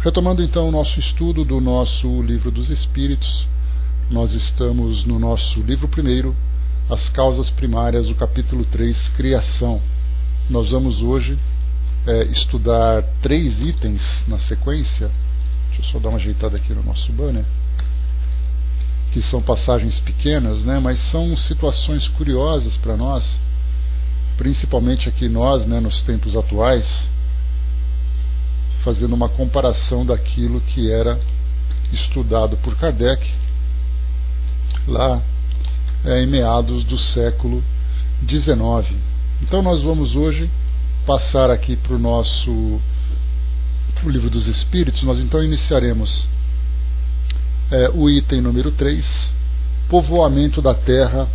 Retomando então o nosso estudo do nosso Livro dos Espíritos, nós estamos no nosso livro primeiro, As Causas Primárias, o capítulo 3, Criação. Nós vamos hoje estudar 3 itens na sequência. Deixa eu só dar uma ajeitada aqui no nosso banner, que são passagens pequenas, né, mas são situações curiosas para nós, principalmente aqui nós, né, nos tempos atuais, fazendo uma comparação daquilo que era estudado por Kardec lá em meados do século XIX. Então nós vamos hoje passar aqui para o Livro dos Espíritos. Nós então iniciaremos o item número 3, Povoamento da Terra,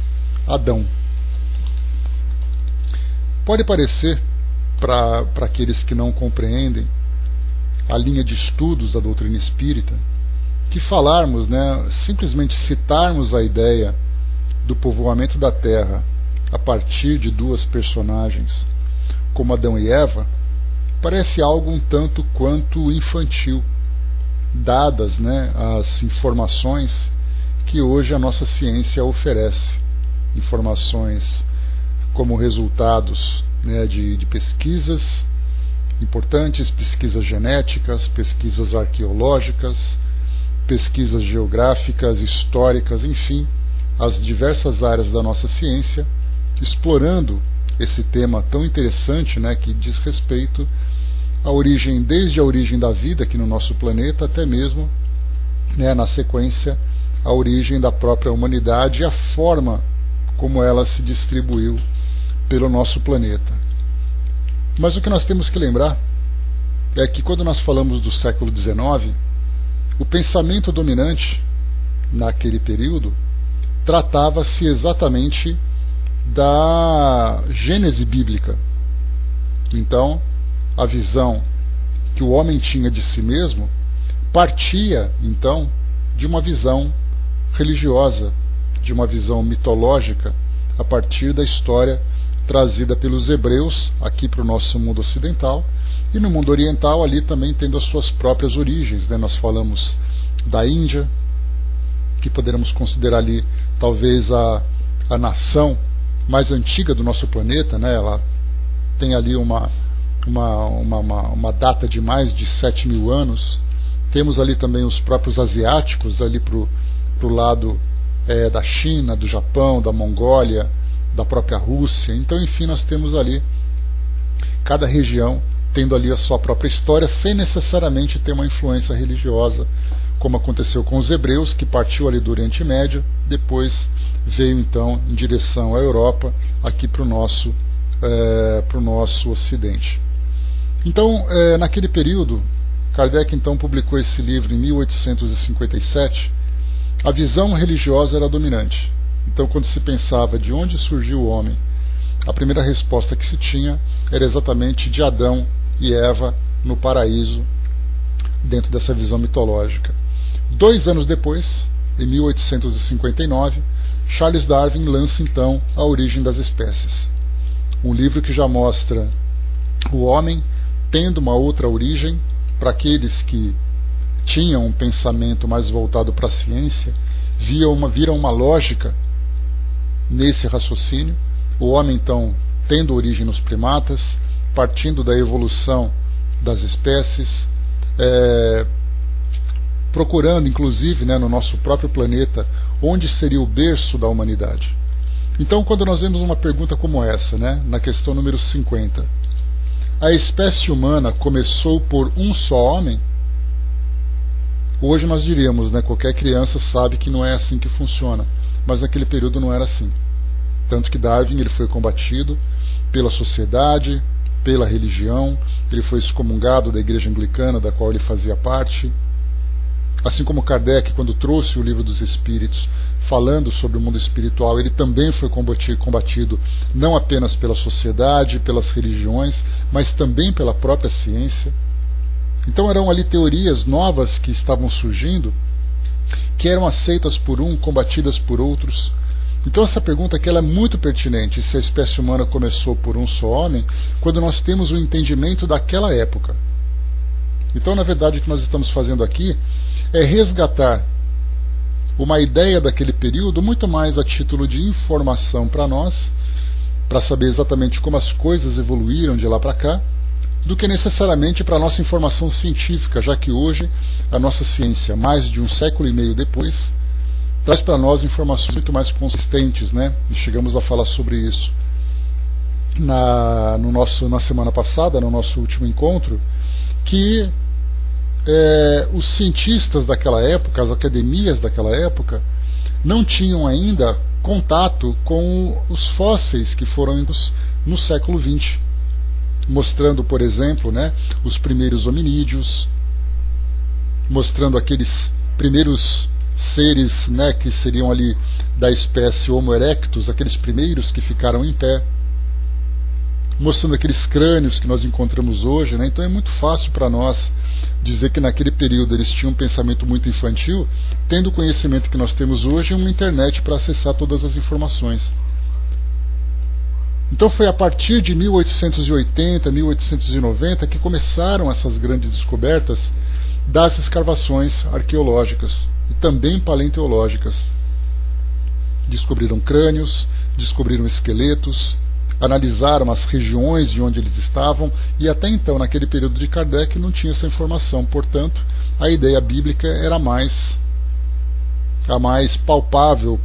Adão. Pode parecer, para aqueles que não compreendem a linha de estudos da doutrina espírita, que falarmos, né, simplesmente citarmos a ideia do povoamento da Terra a partir de 2 personagens, como Adão e Eva, parece algo um tanto quanto infantil, dadas, né, as informações que hoje a nossa ciência oferece, informações como resultados, né, de pesquisas importantes, pesquisas genéticas, pesquisas arqueológicas, pesquisas geográficas, históricas, enfim, as diversas áreas da nossa ciência, explorando esse tema tão interessante, né, que diz respeito à origem, desde a origem da vida aqui no nosso planeta, até mesmo, né, na sequência, a origem da própria humanidade e a forma como ela se distribuiu pelo nosso planeta. Mas o que nós temos que lembrar é que quando nós falamos do século XIX, o pensamento dominante naquele período tratava-se exatamente da gênese bíblica. Então, a visão que o homem tinha de si mesmo partia, então, de uma visão religiosa, de uma visão mitológica, a partir da história trazida pelos hebreus aqui para o nosso mundo ocidental, e no mundo oriental ali também tendo as suas próprias origens, né? Nós falamos da Índia, que poderemos considerar ali talvez a nação mais antiga do nosso planeta, né? Ela tem ali uma data de mais de 7.000 anos. Temos ali também os próprios asiáticos ali para o lado da China, do Japão, da Mongólia, da própria Rússia. Então, enfim, nós temos ali cada região tendo ali a sua própria história, sem necessariamente ter uma influência religiosa, como aconteceu com os hebreus, que partiu ali do Oriente Médio, depois veio então em direção à Europa, aqui para o nosso Ocidente. Então, naquele período, Kardec então publicou esse livro em 1857. A visão religiosa era dominante. Então, quando se pensava de onde surgiu o homem, a primeira resposta que se tinha era exatamente de Adão e Eva no paraíso, dentro dessa visão mitológica. 2 anos depois, em 1859, Charles Darwin lança então A Origem das Espécies, um livro que já mostra o homem tendo uma outra origem. Para aqueles que tinham um pensamento mais voltado para a ciência, viram uma lógica nesse raciocínio. O homem então tendo origem nos primatas, partindo da evolução das espécies, procurando inclusive, né, no nosso próprio planeta onde seria o berço da humanidade. Então, quando nós vemos uma pergunta como essa, né, na questão número 50, a espécie humana começou por um só homem? Hoje nós diríamos, né, qualquer criança sabe que não é assim que funciona, mas naquele período não era assim. Tanto que Darwin ele foi combatido pela sociedade, pela religião, ele foi excomungado da igreja anglicana, da qual ele fazia parte. Assim como Kardec, quando trouxe o Livro dos Espíritos, falando sobre o mundo espiritual, ele também foi combatido não apenas pela sociedade, pelas religiões, mas também pela própria ciência. Então eram ali teorias novas que estavam surgindo, que eram aceitas por um, combatidas por outros. Então essa pergunta aqui ela é muito pertinente, se a espécie humana começou por um só homem, quando nós temos o entendimento daquela época. Então, na verdade, o que nós estamos fazendo aqui é resgatar uma ideia daquele período muito mais a título de informação para nós, para saber exatamente como as coisas evoluíram de lá para cá, do que necessariamente para a nossa informação científica, já que hoje a nossa ciência, mais de um século e meio depois, traz para nós informações muito mais consistentes, né? E chegamos a falar sobre isso na semana passada, no nosso último encontro, que os cientistas daquela época, as academias daquela época, não tinham ainda contato com os fósseis que foram no século XX, mostrando, por exemplo, né, os primeiros hominídeos, mostrando aqueles primeiros seres, né, que seriam ali da espécie Homo erectus, aqueles primeiros que ficaram em pé, mostrando aqueles crânios que nós encontramos hoje, né? Então é muito fácil para nós dizer que naquele período eles tinham um pensamento muito infantil, tendo o conhecimento que nós temos hoje e uma internet para acessar todas as informações. Então foi a partir de 1880, 1890 que começaram essas grandes descobertas das escavações arqueológicas e também paleontológicas. Descobriram crânios, descobriram esqueletos, analisaram as regiões de onde eles estavam, e até então, naquele período de Kardec, não tinha essa informação. Portanto, a ideia bíblica era a mais palpável,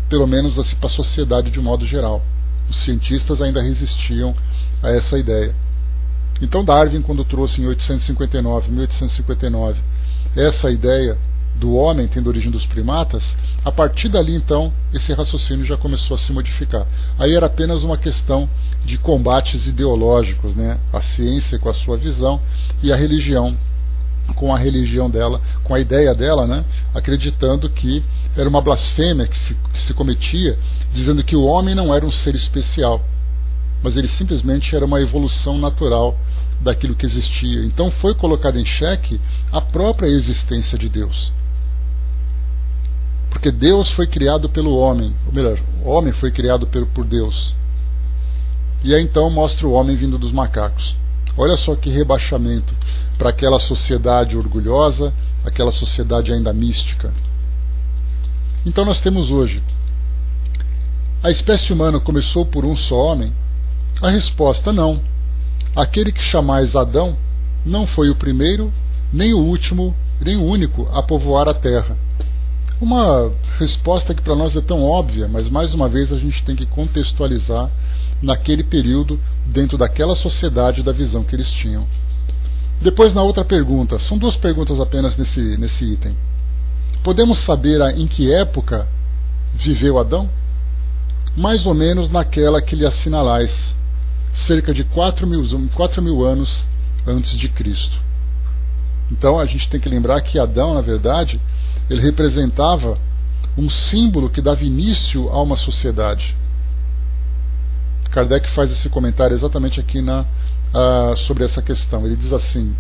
pelo menos assim, para a sociedade de modo geral. Os cientistas ainda resistiam a essa ideia. Então Darwin, quando trouxe em 1859, essa ideia do homem tendo origem dos primatas, a partir dali então esse raciocínio já começou a se modificar. Aí era apenas uma questão de combates ideológicos, né? A ciência com a sua visão e a religião com a religião dela, com a ideia dela, né? Acreditando que era uma blasfêmia que se cometia, dizendo que o homem não era um ser especial, mas ele simplesmente era uma evolução natural daquilo que existia. Então foi colocado em xeque a própria existência de Deus. Porque Deus foi criado pelo homem, ou melhor, o homem foi criado por Deus. E aí então mostra o homem vindo dos macacos. Olha só que rebaixamento para aquela sociedade orgulhosa, aquela sociedade ainda mística. Então nós temos hoje: a espécie humana começou por um só homem? A resposta: não. Aquele que chamais Adão não foi o primeiro, nem o último, nem o único a povoar a terra. Uma resposta que para nós é tão óbvia, mas mais uma vez a gente tem que contextualizar naquele período, dentro daquela sociedade, da visão que eles tinham. Depois, na outra pergunta, são duas perguntas apenas nesse item. Podemos saber em que época viveu Adão? Mais ou menos naquela que lhe assinalais, cerca de 4.000 anos antes de Cristo. Então a gente tem que lembrar que Adão, na verdade, ele representava um símbolo que dava início a uma sociedade. Kardec faz esse comentário exatamente aqui sobre essa questão. Ele diz assim: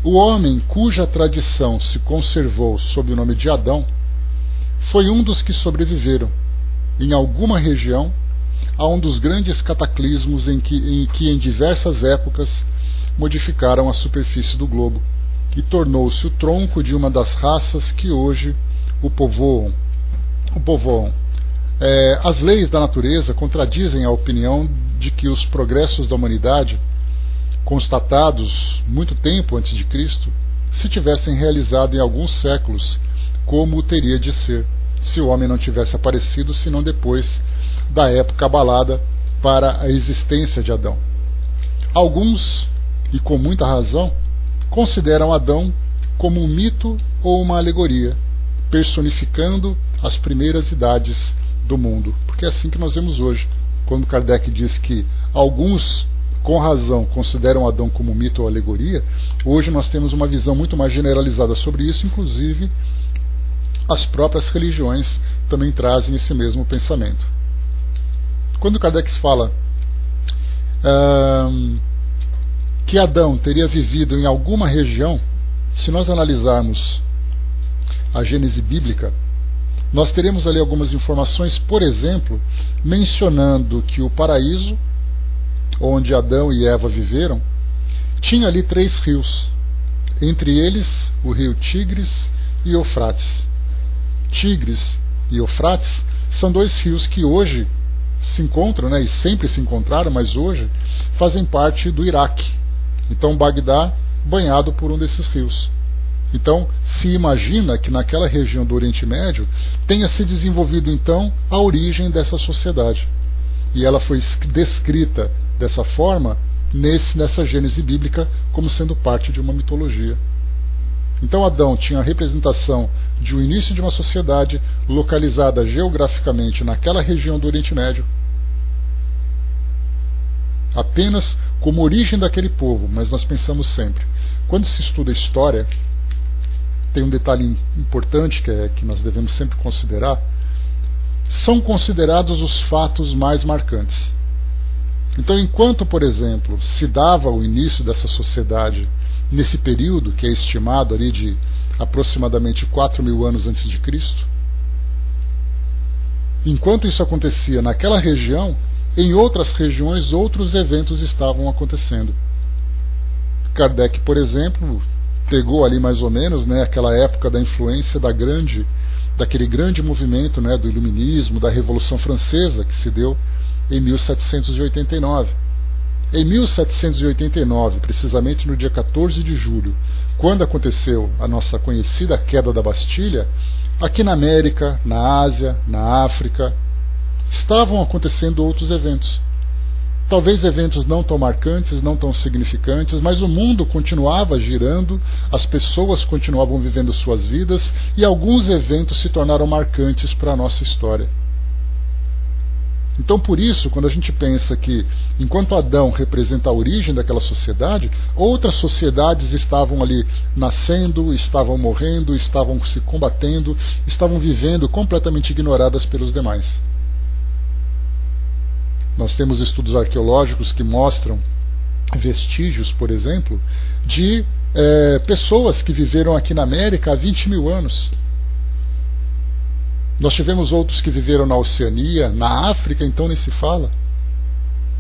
o homem cuja tradição se conservou sob o nome de Adão foi um dos que sobreviveram, em alguma região, a um dos grandes cataclismos em que em diversas épocas modificaram a superfície do globo, e tornou-se o tronco de uma das raças que hoje o povoam. As leis da natureza contradizem a opinião de que os progressos da humanidade, constatados muito tempo antes de Cristo, se tivessem realizado em alguns séculos, como teria de ser, se o homem não tivesse aparecido, senão depois da época abalada para a existência de Adão. Alguns, e com muita razão, consideram Adão como um mito ou uma alegoria, personificando as primeiras idades do mundo. Porque é assim que nós vemos hoje. Quando Kardec diz que alguns, com razão, consideram Adão como mito ou alegoria, hoje nós temos uma visão muito mais generalizada sobre isso, inclusive as próprias religiões também trazem esse mesmo pensamento. Quando Kardec fala que Adão teria vivido em alguma região, se nós analisarmos a Gênese bíblica, nós teremos ali algumas informações, por exemplo, mencionando que o paraíso, onde Adão e Eva viveram, tinha ali 3 rios. entre eles o rio Tigres e Eufrates. Tigres e Eufrates são dois rios que hoje se encontram, né, e sempre se encontraram, mas hoje fazem parte do Iraque. Então Bagdá banhado por um desses rios. Então se imagina que naquela região do Oriente Médio tenha se desenvolvido então a origem dessa sociedade. E ela foi descrita dessa forma nessa gênese bíblica como sendo parte de uma mitologia. Então Adão tinha a representação de um início de uma sociedade localizada geograficamente naquela região do Oriente Médio, apenas como origem daquele povo. Mas nós pensamos sempre, quando se estuda história, tem um detalhe importante que nós devemos sempre considerar: são considerados os fatos mais marcantes. Então, enquanto, por exemplo, se dava o início dessa sociedade nesse período, que é estimado ali de aproximadamente 4.000 anos antes de Cristo, enquanto isso acontecia naquela região, em outras regiões outros eventos estavam acontecendo. Kardec, por exemplo, pegou ali mais ou menos, né, aquela época da influência daquele grande movimento, né, do Iluminismo, da Revolução Francesa, que se deu em 1789. Em 1789, precisamente no dia 14 de julho, quando aconteceu a nossa conhecida queda da Bastilha, aqui na América, na Ásia, na África, estavam acontecendo outros eventos. Talvez eventos não tão marcantes, não tão significantes, mas o mundo continuava girando, as pessoas continuavam vivendo suas vidas e alguns eventos se tornaram marcantes para a nossa história. Então, por isso, quando a gente pensa que, enquanto Adão representa a origem daquela sociedade, outras sociedades estavam ali nascendo, estavam morrendo, estavam se combatendo, estavam vivendo completamente ignoradas pelos demais. Nós temos estudos arqueológicos que mostram vestígios, por exemplo, de pessoas que viveram aqui na América há 20.000 anos. Nós tivemos outros que viveram na Oceania, na África, então nem se fala.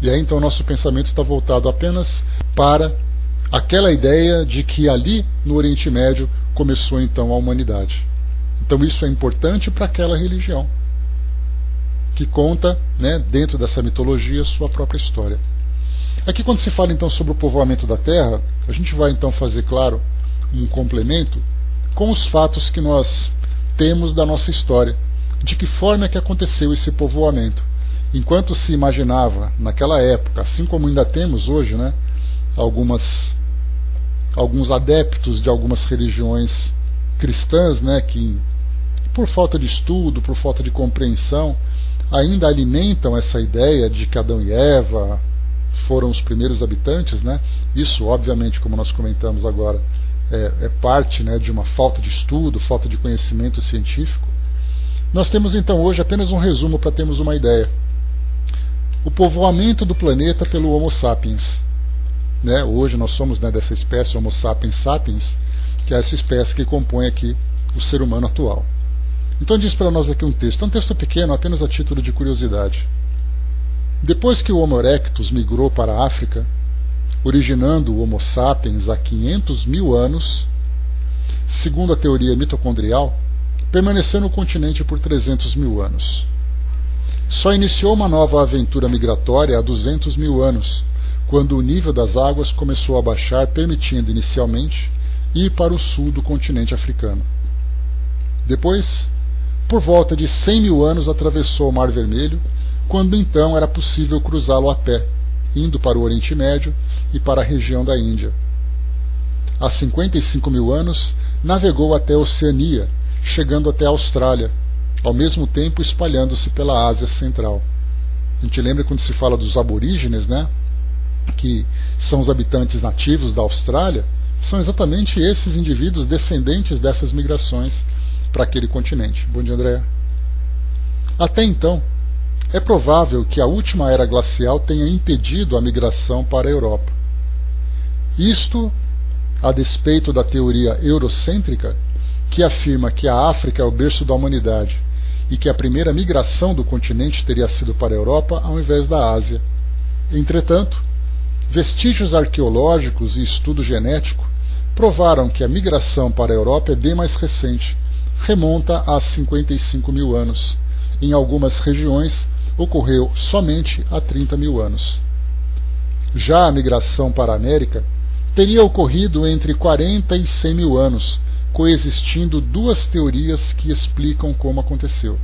E aí então nosso pensamento está voltado apenas para aquela ideia de que ali no Oriente Médio começou então a humanidade. Então isso é importante para aquela religião, que conta, né, dentro dessa mitologia, sua própria história. Aqui, quando se fala então sobre o povoamento da Terra, a gente vai então fazer, claro, um complemento com os fatos que nós temos da nossa história, de que forma é que aconteceu esse povoamento. Enquanto se imaginava naquela época, assim como ainda temos hoje, né, alguns adeptos de algumas religiões cristãs, né, que por falta de estudo, por falta de compreensão, ainda alimentam essa ideia de que Adão e Eva foram os primeiros habitantes, né? Isso, obviamente, como nós comentamos agora, é parte, né, de uma falta de estudo, falta de conhecimento científico. Nós temos então hoje apenas um resumo para termos uma ideia. O povoamento do planeta pelo Homo sapiens. Né? Hoje nós somos, né, dessa espécie Homo sapiens sapiens, que é essa espécie que compõe aqui o ser humano atual. Então diz para nós aqui um texto pequeno, apenas a título de curiosidade. Depois que o Homo erectus migrou para a África, originando o Homo sapiens há 500.000 anos, segundo a teoria mitocondrial, permaneceu no continente por 300.000 anos. Só iniciou uma nova aventura migratória há 200.000 anos, quando o nível das águas começou a baixar, permitindo inicialmente ir para o sul do continente africano. Depois, por volta de 100.000 anos, atravessou o Mar Vermelho, quando então era possível cruzá-lo a pé, indo para o Oriente Médio e para a região da Índia. Há 55.000 anos, navegou até a Oceania, chegando até a Austrália, ao mesmo tempo espalhando-se pela Ásia Central. A gente lembra quando se fala dos aborígenes, né, que são os habitantes nativos da Austrália, são exatamente esses indivíduos descendentes dessas migrações para aquele continente. Bom dia, Andréa. Até então, é provável que a última era glacial tenha impedido a migração para a Europa. Isto, a despeito da teoria eurocêntrica, que afirma que a África é o berço da humanidade e que a primeira migração do continente teria sido para a Europa ao invés da Ásia. Entretanto, vestígios arqueológicos e estudo genético provaram que a migração para a Europa é bem mais recente, remonta a 55 mil anos. Em algumas regiões, ocorreu somente há 30 mil anos. Já a migração para a América teria ocorrido entre 40 e 100 mil anos, coexistindo duas teorias que explicam como aconteceu.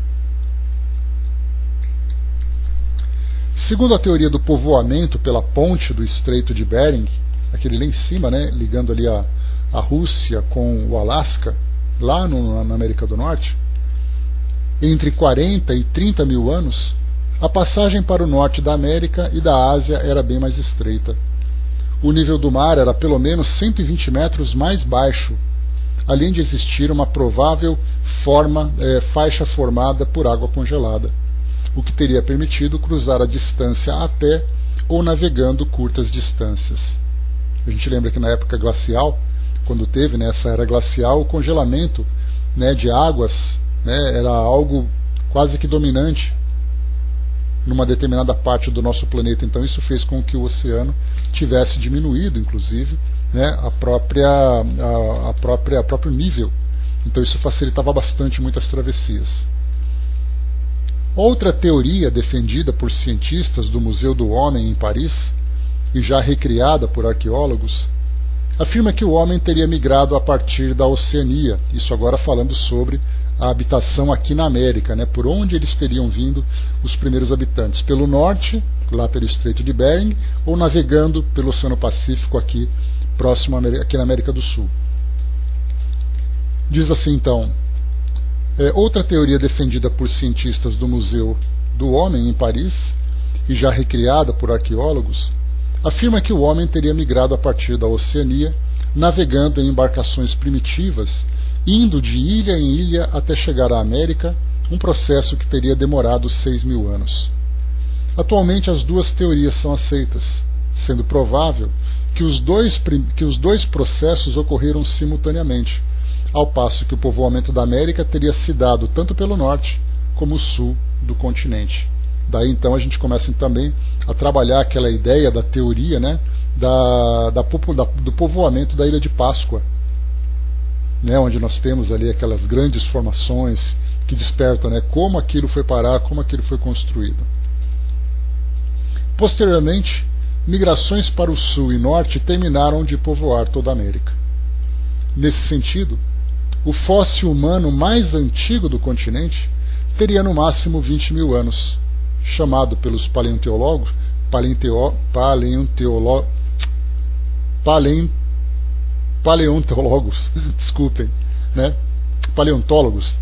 Segundo a teoria do povoamento pela ponte do Estreito de Bering, aquele lá em cima, né, ligando ali a Rússia com o Alasca, lá na América do Norte, entre 40 e 30 mil anos, a passagem para o norte da América e da Ásia era bem mais estreita. O nível do mar era pelo menos 120 metros mais baixo, além de existir uma provável faixa formada por água congelada, o que teria permitido cruzar a distância a pé ou navegando curtas distâncias. A gente lembra que na época glacial, quando teve, né, essa era glacial, o congelamento, né, de águas, né, era algo quase que dominante numa determinada parte do nosso planeta. Então isso fez com que o oceano tivesse diminuído, inclusive, né, o próprio nível. Então isso facilitava bastante muitas travessias. Outra teoria defendida por cientistas do Museu do Homem em Paris, e já recriada por arqueólogos, afirma que o homem teria migrado a partir da Oceania, isso agora falando sobre a habitação aqui na América, né, por onde eles teriam vindo os primeiros habitantes, pelo norte, lá pelo Estreito de Bering, ou navegando pelo Oceano Pacífico aqui, próximo aqui na América do Sul. Diz assim então, outra teoria defendida por cientistas do Museu do Homem em Paris, e já recriada por arqueólogos, afirma que o homem teria migrado a partir da Oceania, navegando em embarcações primitivas, indo de ilha em ilha até chegar à América, um processo que teria demorado 6 mil anos. Atualmente as duas teorias são aceitas, sendo provável que os dois processos ocorreram simultaneamente, ao passo que o povoamento da América teria se dado tanto pelo norte como o sul do continente. Daí então a gente começa também a trabalhar aquela ideia da teoria, né, do povoamento da Ilha de Páscoa, né, onde nós temos ali aquelas grandes formações que despertam, né, como aquilo foi parar, como aquilo foi construído. Posteriormente, migrações para o sul e norte terminaram de povoar toda a América. Nesse sentido, o fóssil humano mais antigo do continente teria no máximo 20 mil anos, chamado pelos paleontólogos, desculpem, né, paleontólogos,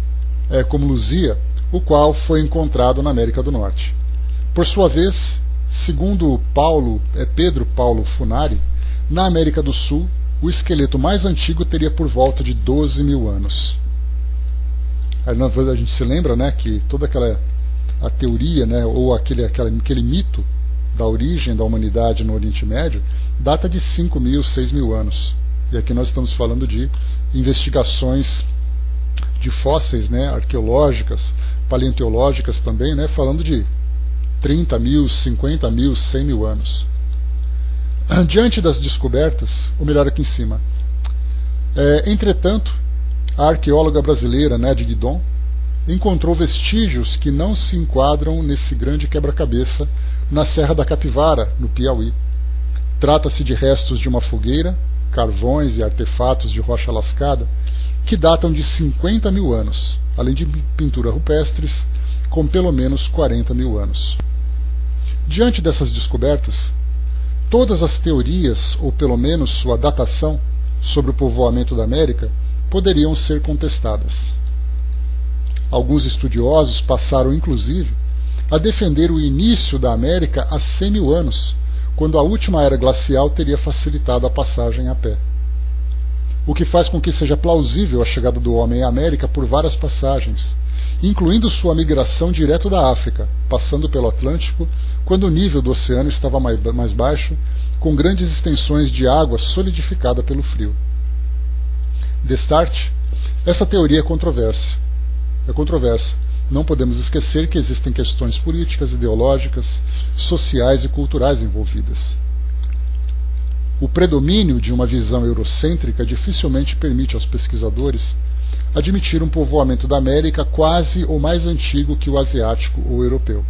como Luzia, o qual foi encontrado na América do Norte. Por sua vez, segundo Pedro Paulo Funari, na América do Sul, o esqueleto mais antigo teria por volta de 12 mil anos. Aí a gente se lembra, né, que toda a teoria, né, ou aquele mito da origem da humanidade no Oriente Médio data de 5 mil, 6 mil anos. E aqui nós estamos falando de investigações de fósseis, né, arqueológicas, paleontológicas também, né, falando de 30 mil, 50 mil, 100 mil anos. Diante das descobertas, ou melhor aqui em cima, entretanto, a arqueóloga brasileira Nédia Guidon encontrou vestígios que não se enquadram nesse grande quebra-cabeça na Serra da Capivara, no Piauí. Trata-se de restos de uma fogueira, carvões e artefatos de rocha lascada que datam de 50 mil anos, além de pinturas rupestres com pelo menos 40 mil anos. Diante dessas descobertas, todas as teorias, ou pelo menos sua datação, sobre o povoamento da América poderiam ser contestadas. Alguns estudiosos passaram, inclusive, a defender o início da América há 100 mil anos, quando a última era glacial teria facilitado a passagem a pé. O que faz com que seja plausível a chegada do homem à América por várias passagens, incluindo sua migração direto da África, passando pelo Atlântico, quando o nível do oceano estava mais baixo, com grandes extensões de água solidificada pelo frio. Destarte, essa teoria é controversa. Não podemos esquecer que existem questões políticas, ideológicas, sociais e culturais envolvidas. o predomínio de uma visão eurocêntrica dificilmente permite aos pesquisadores admitir um povoamento da América quase ou mais antigo que o asiático ou europeu.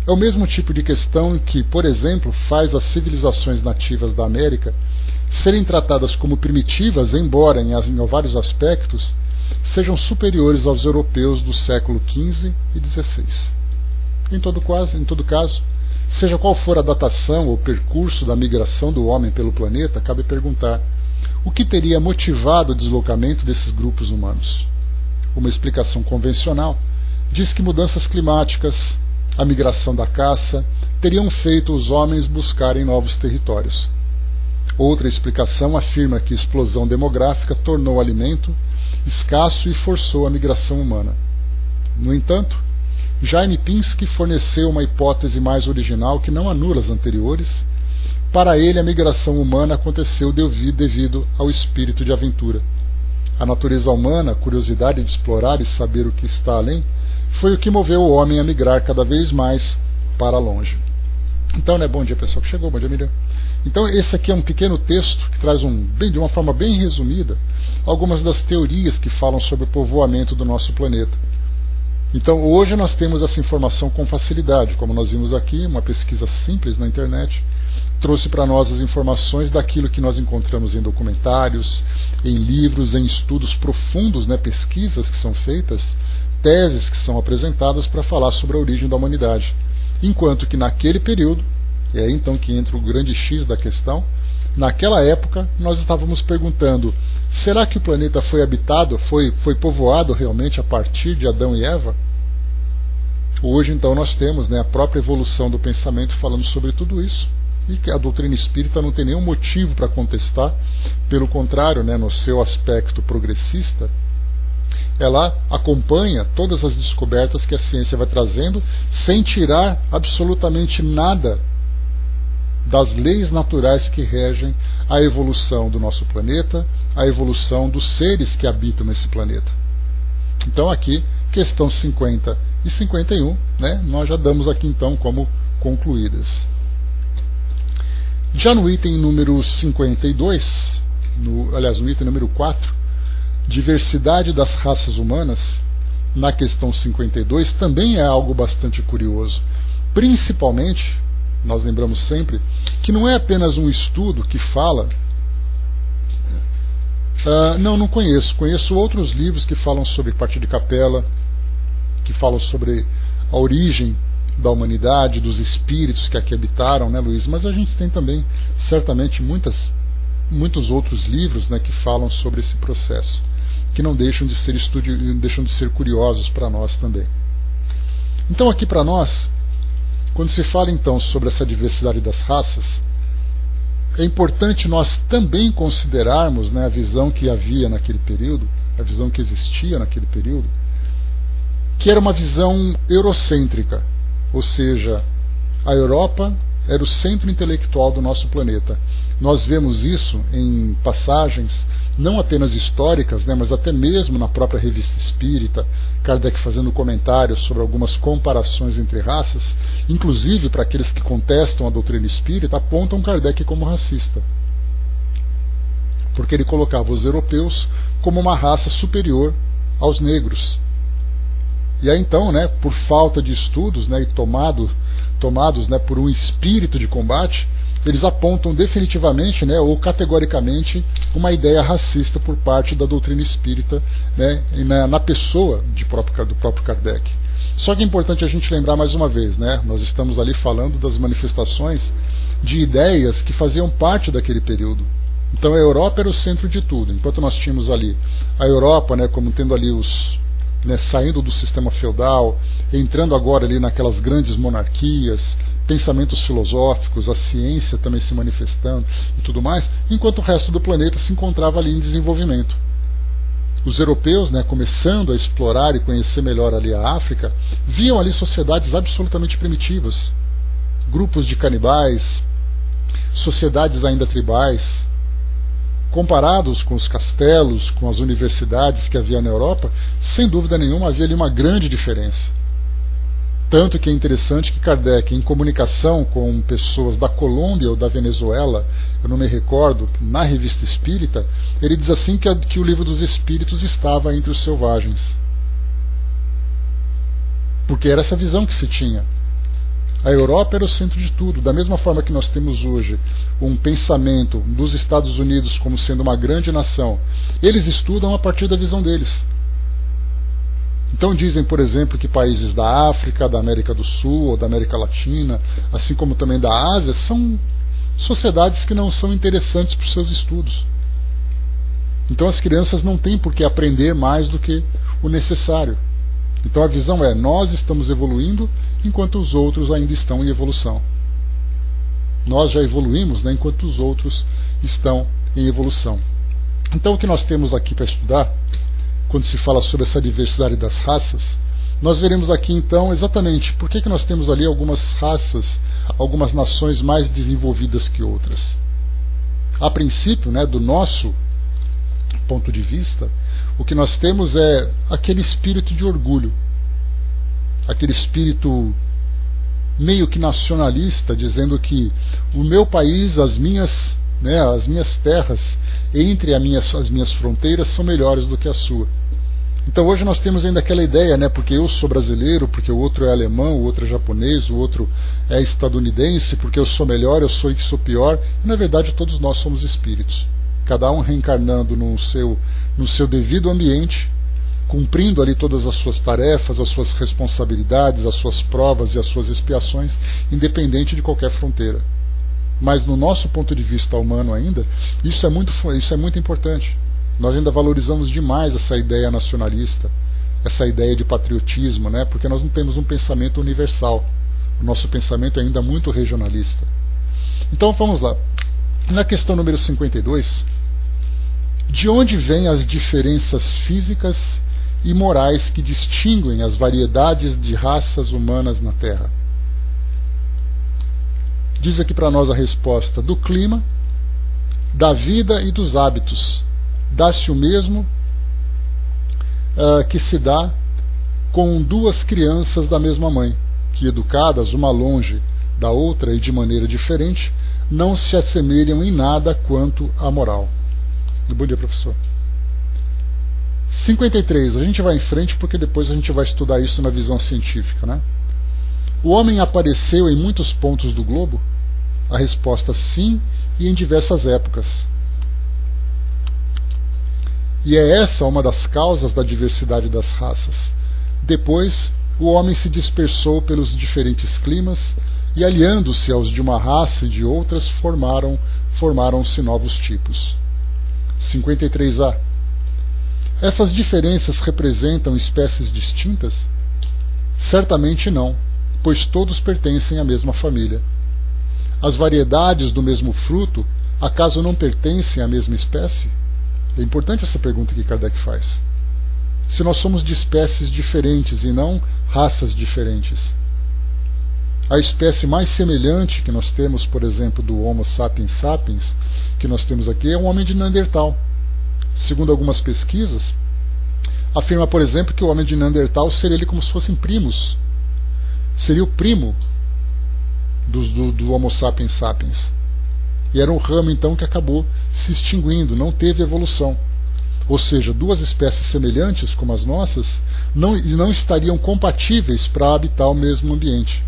É o mesmo tipo de questão que, por exemplo, faz as civilizações nativas da América serem tratadas como primitivas, embora, em vários aspectos, sejam superiores aos europeus do século XV e XVI. Em todo caso, seja qual for a datação ou percurso da migração do homem pelo planeta, cabe perguntar o que teria motivado o deslocamento desses grupos humanos. Uma explicação convencional diz que mudanças climáticas, a migração da caça, teriam feito os homens buscarem novos territórios. Outra explicação afirma que a explosão demográfica tornou o alimento escasso e forçou a migração humana. No entanto, Jaime Pinsky forneceu uma hipótese mais original que não anula as anteriores. Para ele, a migração humana aconteceu devido ao espírito de aventura. A natureza humana, a curiosidade de explorar e saber o que está além, foi o que moveu o homem a migrar cada vez mais para longe. Então, bom dia pessoal que chegou, bom dia Miriam. Então, esse aqui é um pequeno texto que traz de uma forma bem resumida algumas das teorias que falam sobre o povoamento do nosso planeta. Então, hoje nós temos essa informação com facilidade, como nós vimos aqui, uma pesquisa simples na internet trouxe para nós as informações daquilo que nós encontramos em documentários, em livros, em estudos profundos, pesquisas que são feitas, teses que são apresentadas para falar sobre a origem da humanidade. Enquanto que naquele período, e é então que entra o grande X da questão, naquela época nós estávamos perguntando, será que o planeta foi habitado, foi povoado realmente a partir de Adão e Eva? Hoje então nós temos a própria evolução do pensamento falando sobre tudo isso, e que a doutrina espírita não tem nenhum motivo para contestar, pelo contrário, no seu aspecto progressista, ela acompanha todas as descobertas que a ciência vai trazendo, sem tirar absolutamente nada das leis naturais que regem a evolução do nosso planeta, a evolução dos seres que habitam nesse planeta. Então aqui, questão 50 e 51, nós já damos aqui então como concluídas. Já no item número 52, no item número 4, diversidade das raças humanas, na questão 52, também é algo bastante curioso. Principalmente, nós lembramos sempre, que não é apenas um estudo que fala... não conheço. Conheço outros livros que falam sobre parte de capela, que falam sobre a origem da humanidade, dos espíritos que aqui habitaram, Luiz? Mas a gente tem também, certamente, muitos outros livros que falam sobre esse processo, que não deixam de ser curiosos para nós também. Então aqui para nós, quando se fala então sobre essa diversidade das raças, é importante nós também considerarmos a visão que havia naquele período, a visão que existia naquele período, que era uma visão eurocêntrica, ou seja, a Europa era o centro intelectual do nosso planeta. Nós vemos isso em passagens não apenas históricas, mas até mesmo na própria Revista Espírita, Kardec fazendo comentários sobre algumas comparações entre raças, inclusive para aqueles que contestam a doutrina espírita, apontam Kardec como racista, porque ele colocava os europeus como uma raça superior aos negros. E aí então, por falta de estudos e tomados por um espírito de combate, eles apontam definitivamente ou categoricamente uma ideia racista por parte da doutrina espírita na pessoa do próprio Kardec. Só que é importante a gente lembrar mais uma vez, nós estamos ali falando das manifestações de ideias que faziam parte daquele período. Então a Europa era o centro de tudo. Enquanto nós tínhamos ali a Europa como tendo ali saindo do sistema feudal, entrando agora ali naquelas grandes monarquias, pensamentos filosóficos, a ciência também se manifestando e tudo mais, enquanto o resto do planeta se encontrava ali em desenvolvimento. Os europeus, começando a explorar e conhecer melhor ali a África, viam ali sociedades absolutamente primitivas, grupos de canibais, sociedades ainda tribais. Comparados com os castelos, com as universidades que havia na Europa, sem dúvida nenhuma havia ali uma grande diferença. Tanto que é interessante que Kardec, em comunicação com pessoas da Colômbia ou da Venezuela, eu não me recordo, na Revista Espírita, ele diz assim que o Livro dos Espíritos estava entre os selvagens. Porque era essa visão que se tinha. A Europa era o centro de tudo. Da mesma forma que nós temos hoje um pensamento dos Estados Unidos como sendo uma grande nação, eles estudam a partir da visão deles. Então dizem, por exemplo, que países da África, da América do Sul ou da América Latina, assim como também da Ásia, são sociedades que não são interessantes para os seus estudos. Então as crianças não têm por que aprender mais do que o necessário. Então a visão é, nós estamos evoluindo enquanto os outros ainda estão em evolução. Nós já evoluímos, né, enquanto os outros estão em evolução. Então o que nós temos aqui para estudar, quando se fala sobre essa diversidade das raças, nós veremos aqui então exatamente por que nós temos ali algumas raças, algumas nações mais desenvolvidas que outras. A princípio, né, do nosso ponto de vista, o que nós temos é aquele espírito de orgulho, aquele espírito meio que nacionalista, dizendo que o meu país, as minhas terras, entre as minhas fronteiras, são melhores do que a sua. Então hoje nós temos ainda aquela ideia, né, porque eu sou brasileiro, porque o outro é alemão, o outro é japonês, o outro é estadunidense, porque eu sou melhor, eu sou pior, e na verdade todos nós somos espíritos, cada um reencarnando no seu devido ambiente, cumprindo ali todas as suas tarefas, as suas responsabilidades, as suas provas e as suas expiações, independente de qualquer fronteira. Mas no nosso ponto de vista humano ainda, isso é muito importante. Nós ainda valorizamos demais essa ideia nacionalista, essa ideia de patriotismo, né? Porque nós não temos um pensamento universal. O nosso pensamento é ainda muito regionalista. Então vamos lá. Na questão número 52, de onde vêm as diferenças físicas e morais que distinguem as variedades de raças humanas na Terra? Diz aqui para nós a resposta: do clima, da vida e dos hábitos. Dá-se o mesmo que se dá com duas crianças da mesma mãe, que educadas uma longe da outra e de maneira diferente, não se assemelham em nada quanto à moral. Bom dia, professor. 53, a gente vai em frente porque depois a gente vai estudar isso na visão científica, né? O homem apareceu em muitos pontos do globo? A resposta sim, e em diversas épocas. E é essa uma das causas da diversidade das raças. Depois, o homem se dispersou pelos diferentes climas e, aliando-se aos de uma raça e de outras, formaram-se novos tipos. 53A. Essas diferenças representam espécies distintas? Certamente não, pois todos pertencem à mesma família. As variedades do mesmo fruto, acaso não pertencem à mesma espécie? É importante essa pergunta que Kardec faz. Se nós somos de espécies diferentes e não raças diferentes. A espécie mais semelhante que nós temos, por exemplo, do Homo sapiens sapiens, que nós temos aqui, é um homem de Neandertal. Segundo algumas pesquisas, afirma, por exemplo, que o homem de Neandertal seria ele como se fossem primos. Seria o primo do Homo sapiens sapiens. E era um ramo, então, que acabou se extinguindo, não teve evolução. Ou seja, duas espécies semelhantes, como as nossas, não estariam compatíveis para habitar o mesmo ambiente.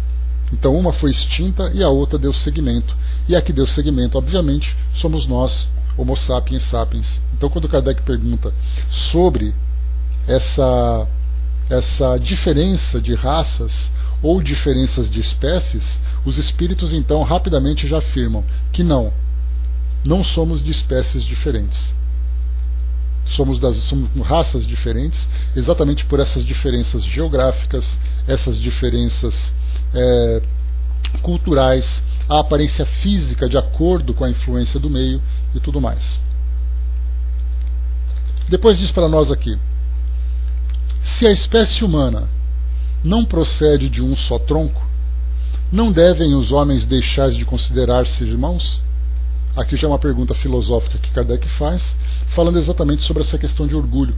Então, uma foi extinta e a outra deu seguimento. E a que deu seguimento, obviamente, somos nós, Homo sapiens sapiens. Então, quando Kardec pergunta sobre essa diferença de raças ou diferenças de espécies, os espíritos então rapidamente já afirmam que não somos de espécies diferentes. Somos raças diferentes, exatamente por essas diferenças geográficas, essas diferenças culturais, a aparência física de acordo com a influência do meio e tudo mais. Depois diz para nós aqui: se a espécie humana não procede de um só tronco, não devem os homens deixar de considerar-se irmãos? Aqui já é uma pergunta filosófica que Kardec faz, falando exatamente sobre essa questão de orgulho.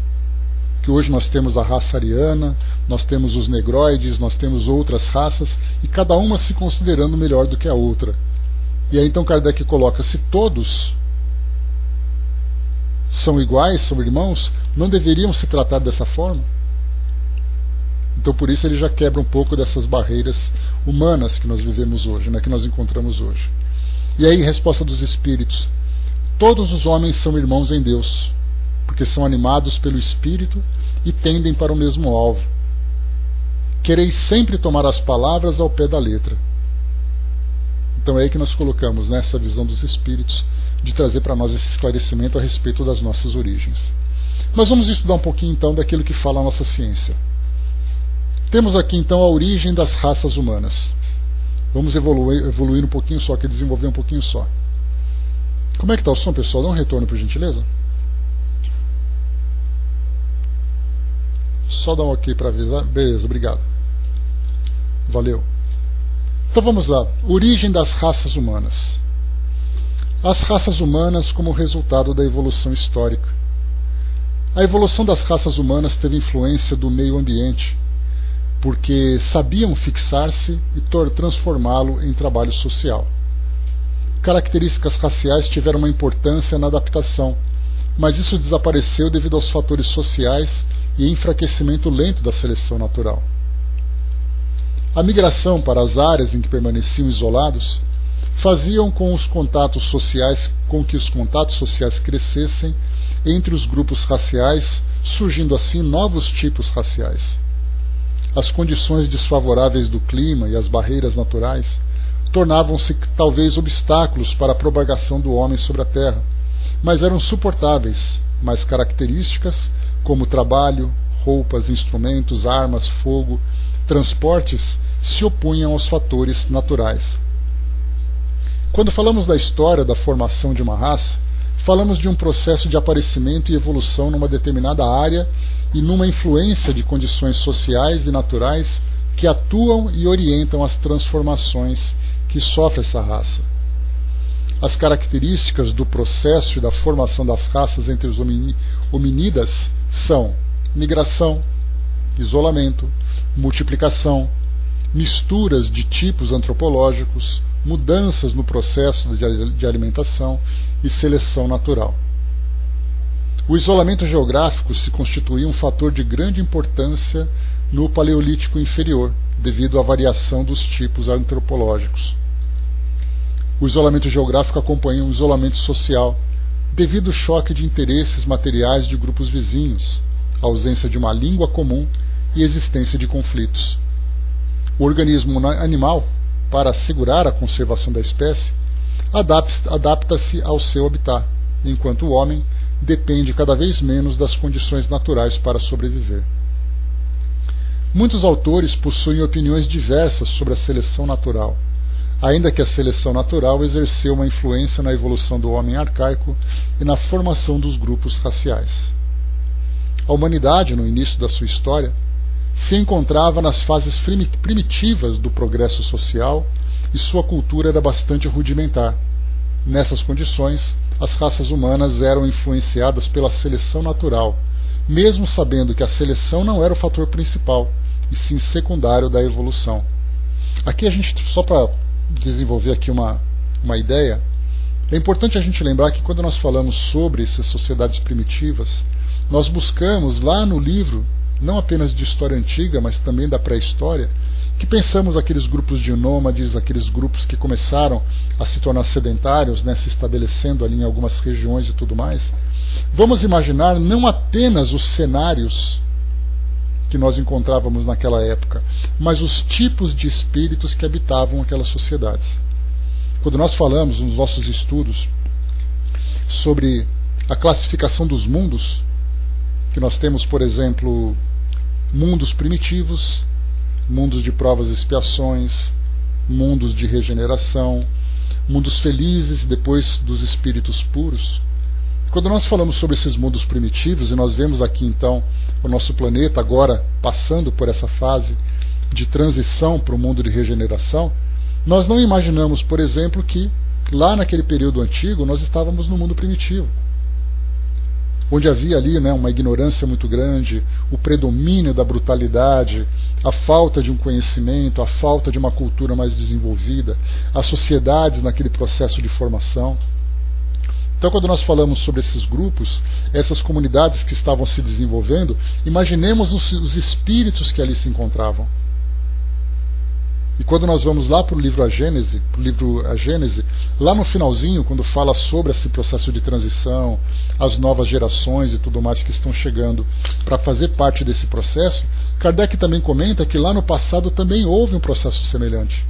que hoje nós temos a raça ariana, nós temos os negroides, nós temos outras raças, e cada uma se considerando melhor do que a outra. E aí então Kardec coloca, se todos são iguais, são irmãos, não deveriam se tratar dessa forma? Então por isso ele já quebra um pouco dessas barreiras humanas que nós vivemos hoje, né, que nós encontramos hoje. E aí, resposta dos espíritos: todos os homens são irmãos em Deus, porque são animados pelo Espírito e tendem para o mesmo alvo. Quereis sempre tomar as palavras ao pé da letra. Então é aí que nós colocamos, né, essa visão dos espíritos, de trazer para nós esse esclarecimento a respeito das nossas origens. Nós vamos estudar um pouquinho então daquilo que fala a nossa ciência. Temos aqui então a origem das raças humanas. Vamos evoluir um pouquinho só, que desenvolver um pouquinho só. Como é que está o som, pessoal? Dá um retorno, por gentileza. Só dá um ok para avisar. Beleza, obrigado. Valeu. Então vamos lá. Origem das raças humanas. As raças humanas como resultado da evolução histórica. A evolução das raças humanas teve influência do meio ambiente, porque sabiam fixar-se e transformá-lo em trabalho social. Características raciais tiveram uma importância na adaptação, mas isso desapareceu devido aos fatores sociais e enfraquecimento lento da seleção natural. A migração para as áreas em que permaneciam isolados faziam com que os contatos sociais crescessem entre os grupos raciais, surgindo assim novos tipos raciais. As condições desfavoráveis do clima e as barreiras naturais tornavam-se talvez obstáculos para a propagação do homem sobre a terra, mas eram suportáveis, mas características como trabalho, roupas, instrumentos, armas, fogo, transportes se opunham aos fatores naturais. Quando falamos da história da formação de uma raça, falamos de um processo de aparecimento e evolução numa determinada área e numa influência de condições sociais e naturais que atuam e orientam as transformações que sofre essa raça. As características do processo e da formação das raças entre os hominídeos são migração, isolamento, multiplicação, misturas de tipos antropológicos, mudanças no processo de alimentação e seleção natural. O isolamento geográfico se constituía um fator de grande importância no Paleolítico inferior, devido à variação dos tipos antropológicos. O isolamento geográfico acompanha um isolamento social, devido ao choque de interesses materiais de grupos vizinhos, ausência de uma língua comum e existência de conflitos. O organismo animal, para assegurar a conservação da espécie, adapta-se ao seu habitat, enquanto o homem depende cada vez menos das condições naturais para sobreviver. Muitos autores possuem opiniões diversas sobre a seleção natural, ainda que a seleção natural exerceu uma influência na evolução do homem arcaico e na formação dos grupos raciais. A humanidade, no início da sua história, se encontrava nas fases primitivas do progresso social e sua cultura era bastante rudimentar. Nessas condições, as raças humanas eram influenciadas pela seleção natural, mesmo sabendo que a seleção não era o fator principal, e sim secundário da evolução. Aqui a gente, só para desenvolver aqui uma ideia, é importante a gente lembrar que quando nós falamos sobre essas sociedades primitivas, nós buscamos lá no livro, não apenas de história antiga, mas também da pré-história, que pensamos aqueles grupos de nômades, aqueles grupos que começaram a se tornar sedentários, né, se estabelecendo ali em algumas regiões e tudo mais. Vamos imaginar não apenas os cenários que nós encontrávamos naquela época, mas os tipos de espíritos que habitavam aquelas sociedades. Quando nós falamos nos nossos estudos sobre a classificação dos mundos, que nós temos, por exemplo, mundos primitivos, mundos de provas e expiações, mundos de regeneração, mundos felizes, depois dos espíritos puros. Quando nós falamos sobre esses mundos primitivos, e nós vemos aqui então o nosso planeta agora passando por essa fase de transição para o mundo de regeneração, nós não imaginamos, por exemplo, que lá naquele período antigo nós estávamos no mundo primitivo. onde havia ali, né, uma ignorância muito grande, o predomínio da brutalidade, a falta de um conhecimento, a falta de uma cultura mais desenvolvida, as sociedades naquele processo de formação. Então, quando nós falamos sobre esses grupos, essas comunidades que estavam se desenvolvendo, imaginemos os espíritos que ali se encontravam. E quando nós vamos lá para o livro A Gênese, lá no finalzinho, quando fala sobre esse processo de transição, as novas gerações e tudo mais que estão chegando para fazer parte desse processo, Kardec também comenta que lá no passado também houve um processo semelhante.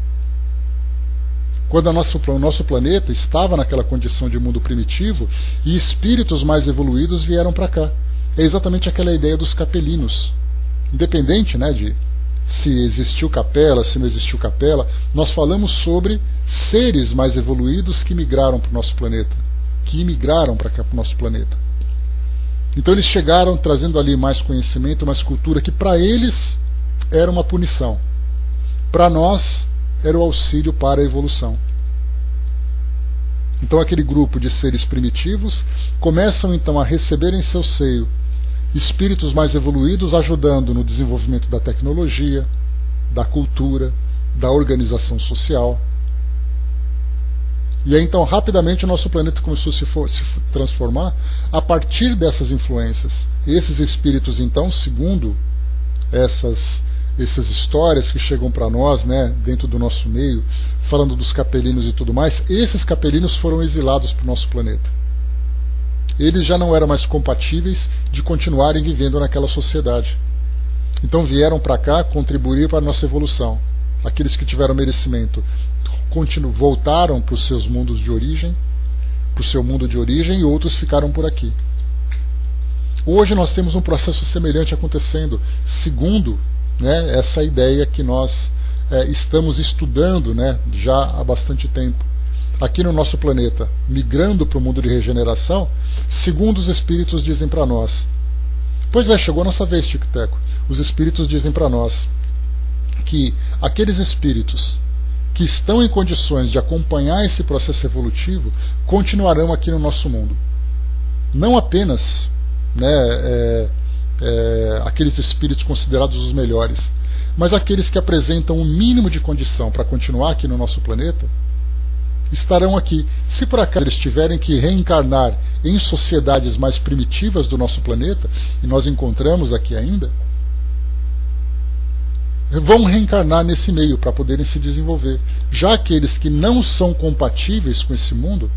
Quando o nosso planeta estava naquela condição de mundo primitivo e espíritos mais evoluídos vieram para cá. É exatamente aquela ideia dos capelinos. Independente, né, de se existiu capela, se não existiu capela, nós falamos sobre seres mais evoluídos que migraram para o nosso planeta, que imigraram para cá, para o nosso planeta. Então eles chegaram trazendo ali mais conhecimento, mais cultura, que para eles era uma punição. Para nós era o auxílio para a evolução. Então aquele grupo de seres primitivos começam então a receber em seu seio espíritos mais evoluídos, ajudando no desenvolvimento da tecnologia, da cultura, da organização social. E aí então rapidamente o nosso planeta começou a se transformar a partir dessas influências. E esses espíritos então, segundo essas histórias que chegam para nós, né, dentro do nosso meio, falando dos capelinos e tudo mais, esses capelinos foram exilados para o nosso planeta. Eles já não eram mais compatíveis de continuarem vivendo naquela sociedade. Então vieram para cá contribuir para a nossa evolução. Aqueles que tiveram merecimento voltaram para os seus mundos de origem, para o seu mundo de origem, e outros ficaram por aqui. Hoje nós temos um processo semelhante acontecendo, segundo, né, essa ideia que nós estamos estudando, né, já há bastante tempo. Aqui no nosso planeta, migrando para o mundo de regeneração, segundo os espíritos dizem para nós. Pois é, chegou a nossa vez, Tico Teco. Os espíritos dizem para nós que aqueles espíritos que estão em condições de acompanhar esse processo evolutivo continuarão aqui no nosso mundo. Não apenas, né, aqueles espíritos considerados os melhores, mas aqueles que apresentam o mínimo de condição para continuar aqui no nosso planeta, estarão aqui. Se por acaso eles tiverem que reencarnar em sociedades mais primitivas do nosso planeta, e nós encontramos aqui ainda, vão reencarnar nesse meio para poderem se desenvolver. Já aqueles que não são compatíveis com esse mundo,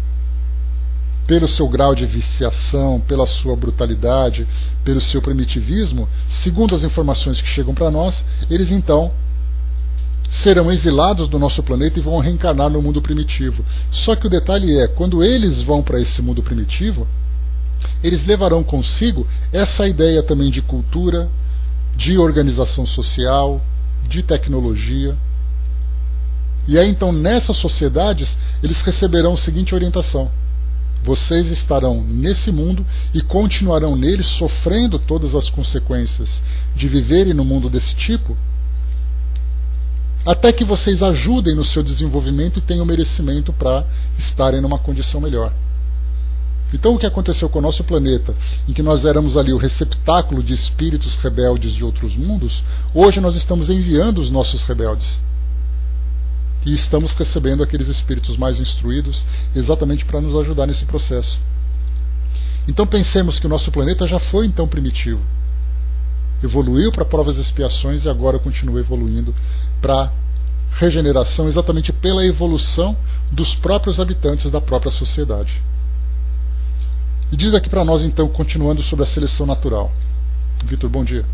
pelo seu grau de viciação, pela sua brutalidade, pelo seu primitivismo, segundo as informações que chegam para nós, eles então serão exilados do nosso planeta e vão reencarnar no mundo primitivo. Só que o detalhe é, quando eles vão para esse mundo primitivo, eles levarão consigo essa ideia também de cultura, de organização social, de tecnologia. E aí então nessas sociedades eles receberão a seguinte orientação: vocês estarão nesse mundo e continuarão nele, sofrendo todas as consequências de viverem no mundo desse tipo, até que vocês ajudem no seu desenvolvimento e tenham merecimento para estarem numa condição melhor. Então o que aconteceu com o nosso planeta, em que nós éramos ali o receptáculo de espíritos rebeldes de outros mundos, hoje nós estamos enviando os nossos rebeldes. E estamos recebendo aqueles espíritos mais instruídos exatamente para nos ajudar nesse processo. Então pensemos que o nosso planeta já foi então primitivo. Evoluiu para provas e expiações e agora continua evoluindo para regeneração, exatamente pela evolução dos próprios habitantes da própria sociedade. E diz aqui para nós então, continuando sobre a seleção natural. Vitor, bom dia.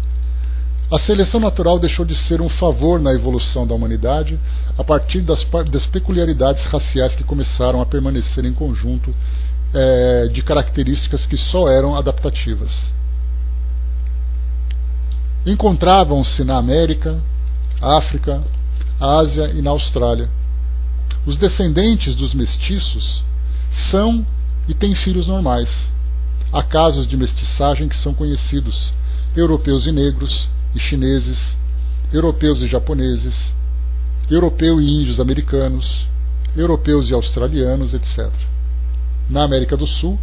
A seleção natural deixou de ser um favor na evolução da humanidade a partir das peculiaridades raciais que começaram a permanecer em conjunto de características que só eram adaptativas. Encontravam-se na América, África, Ásia e na Austrália. Os descendentes dos mestiços são e têm filhos normais. Há casos de mestiçagem que são conhecidos: europeus e negros e chineses, europeus e japoneses, europeu e índios americanos, europeus e australianos, etc. Na América do Sul,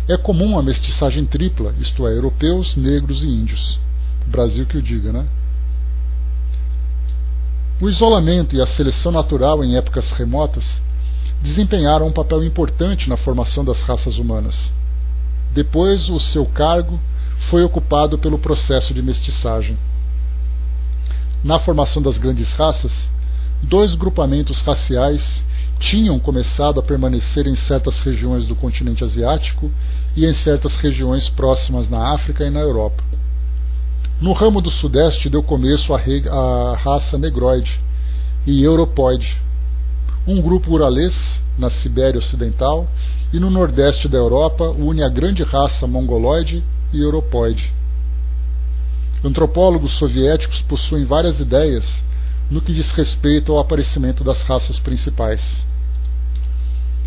é comum a mestiçagem tripla, isto é, europeus, negros e índios. Brasil que o diga, né? O isolamento e a seleção natural em épocas remotas desempenharam um papel importante na formação das raças humanas. Depois, o seu cargo foi ocupado pelo processo de mestiçagem. Na formação das grandes raças, dois grupamentos raciais tinham começado a permanecer em certas regiões do continente asiático e em certas regiões próximas na África e na Europa. No ramo do Sudeste deu começo a raça negroide e europoide, um grupo uralês na Sibéria Ocidental, e no Nordeste da Europa une a grande raça mongoloide e europoide. Antropólogos soviéticos possuem várias ideias no que diz respeito ao aparecimento das raças principais.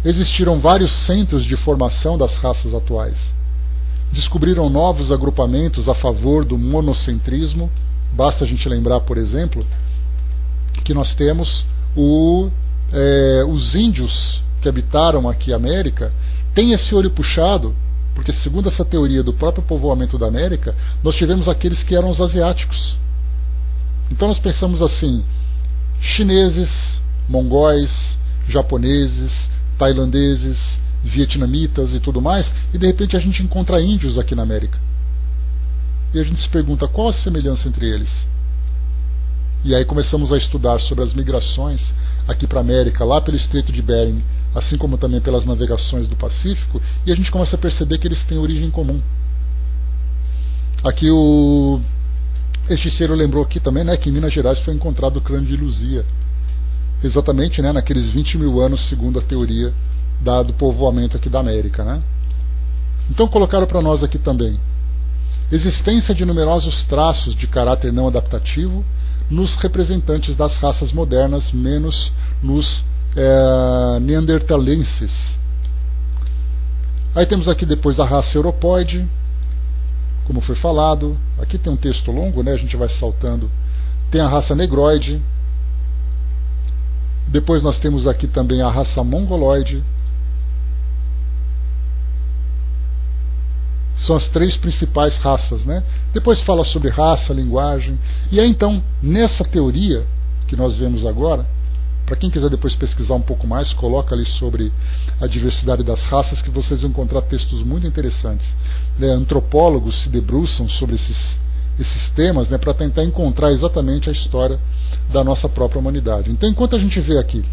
Existiram vários centros de formação das raças atuais. Descobriram novos agrupamentos a favor do monocentrismo. Basta a gente lembrar, por exemplo, que nós temos os índios que habitaram aqui a América têm esse olho puxado, porque segundo essa teoria do próprio povoamento da América, nós tivemos aqueles que eram os asiáticos. Então nós pensamos assim, chineses, mongóis, japoneses, tailandeses, vietnamitas e tudo mais, e de repente a gente encontra índios aqui na América. E a gente se pergunta qual a semelhança entre eles. E aí começamos a estudar sobre as migrações aqui para a América, lá pelo Estreito de Bering, assim como também pelas navegações do Pacífico, e a gente começa a perceber que eles têm origem comum. Aqui o Echiceiro lembrou aqui também, né, que em Minas Gerais foi encontrado o crânio de Luzia, exatamente, né, naqueles 20 mil anos, segundo a teoria do povoamento aqui da América, né? Então colocaram para nós aqui também existência de numerosos traços de caráter não adaptativo nos representantes das raças modernas, menos nos neandertalenses. Aí temos aqui depois a raça europoide, como foi falado. Aqui tem um texto longo, né? A gente vai saltando. Tem a raça negroide. Depois nós temos aqui também a raça mongoloide. São as três principais raças, né? Depois fala sobre raça, linguagem. E aí então, nessa teoria que nós vemos agora, para quem quiser depois pesquisar um pouco mais, coloca ali sobre a diversidade das raças, que vocês vão encontrar textos muito interessantes. Antropólogos se debruçam sobre esses temas, né, para tentar encontrar exatamente a história da nossa própria humanidade. Então, enquanto a gente vê aqui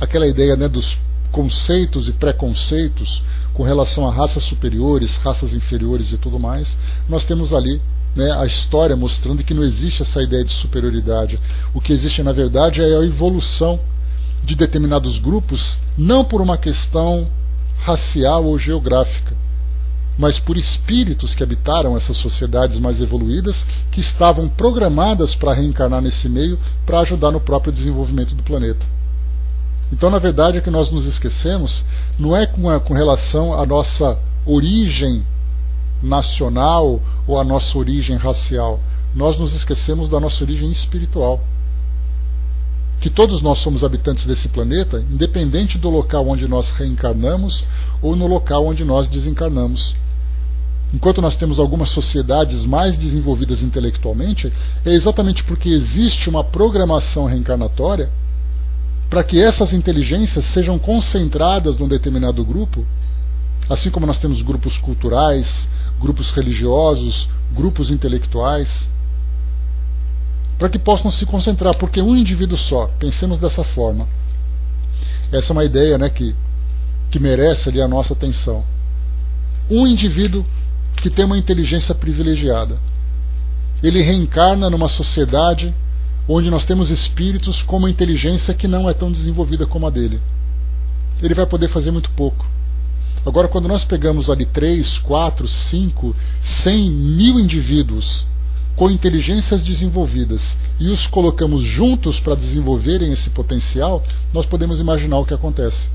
aquela ideia, né, dos conceitos e preconceitos com relação a raças superiores, raças inferiores e tudo mais, nós temos ali, né, a história mostrando que não existe essa ideia de superioridade. O que existe, na verdade, é a evolução de determinados grupos, não por uma questão racial ou geográfica, mas por espíritos que habitaram essas sociedades mais evoluídas, que estavam programadas para reencarnar nesse meio, para ajudar no próprio desenvolvimento do planeta. Então, na verdade, o que nós nos esquecemos não é com relação à nossa origem nacional ou à nossa origem racial. Nós nos esquecemos da nossa origem espiritual. Que todos nós somos habitantes desse planeta, independente do local onde nós reencarnamos ou no local onde nós desencarnamos. Enquanto nós temos algumas sociedades mais desenvolvidas intelectualmente, é exatamente porque existe uma programação reencarnatória para que essas inteligências sejam concentradas num determinado grupo, assim como nós temos grupos culturais, grupos religiosos, grupos intelectuais, para que possam se concentrar, porque um indivíduo só, pensemos dessa forma. Essa é uma ideia, né, que merece ali a nossa atenção. Um indivíduo que tem uma inteligência privilegiada, ele reencarna numa sociedade onde nós temos espíritos com uma inteligência que não é tão desenvolvida como a dele. Ele vai poder fazer muito pouco. Agora, quando nós pegamos ali 3, 4, 5, 100, 1000 indivíduos com inteligências desenvolvidas e os colocamos juntos para desenvolverem esse potencial, nós podemos imaginar o que acontece.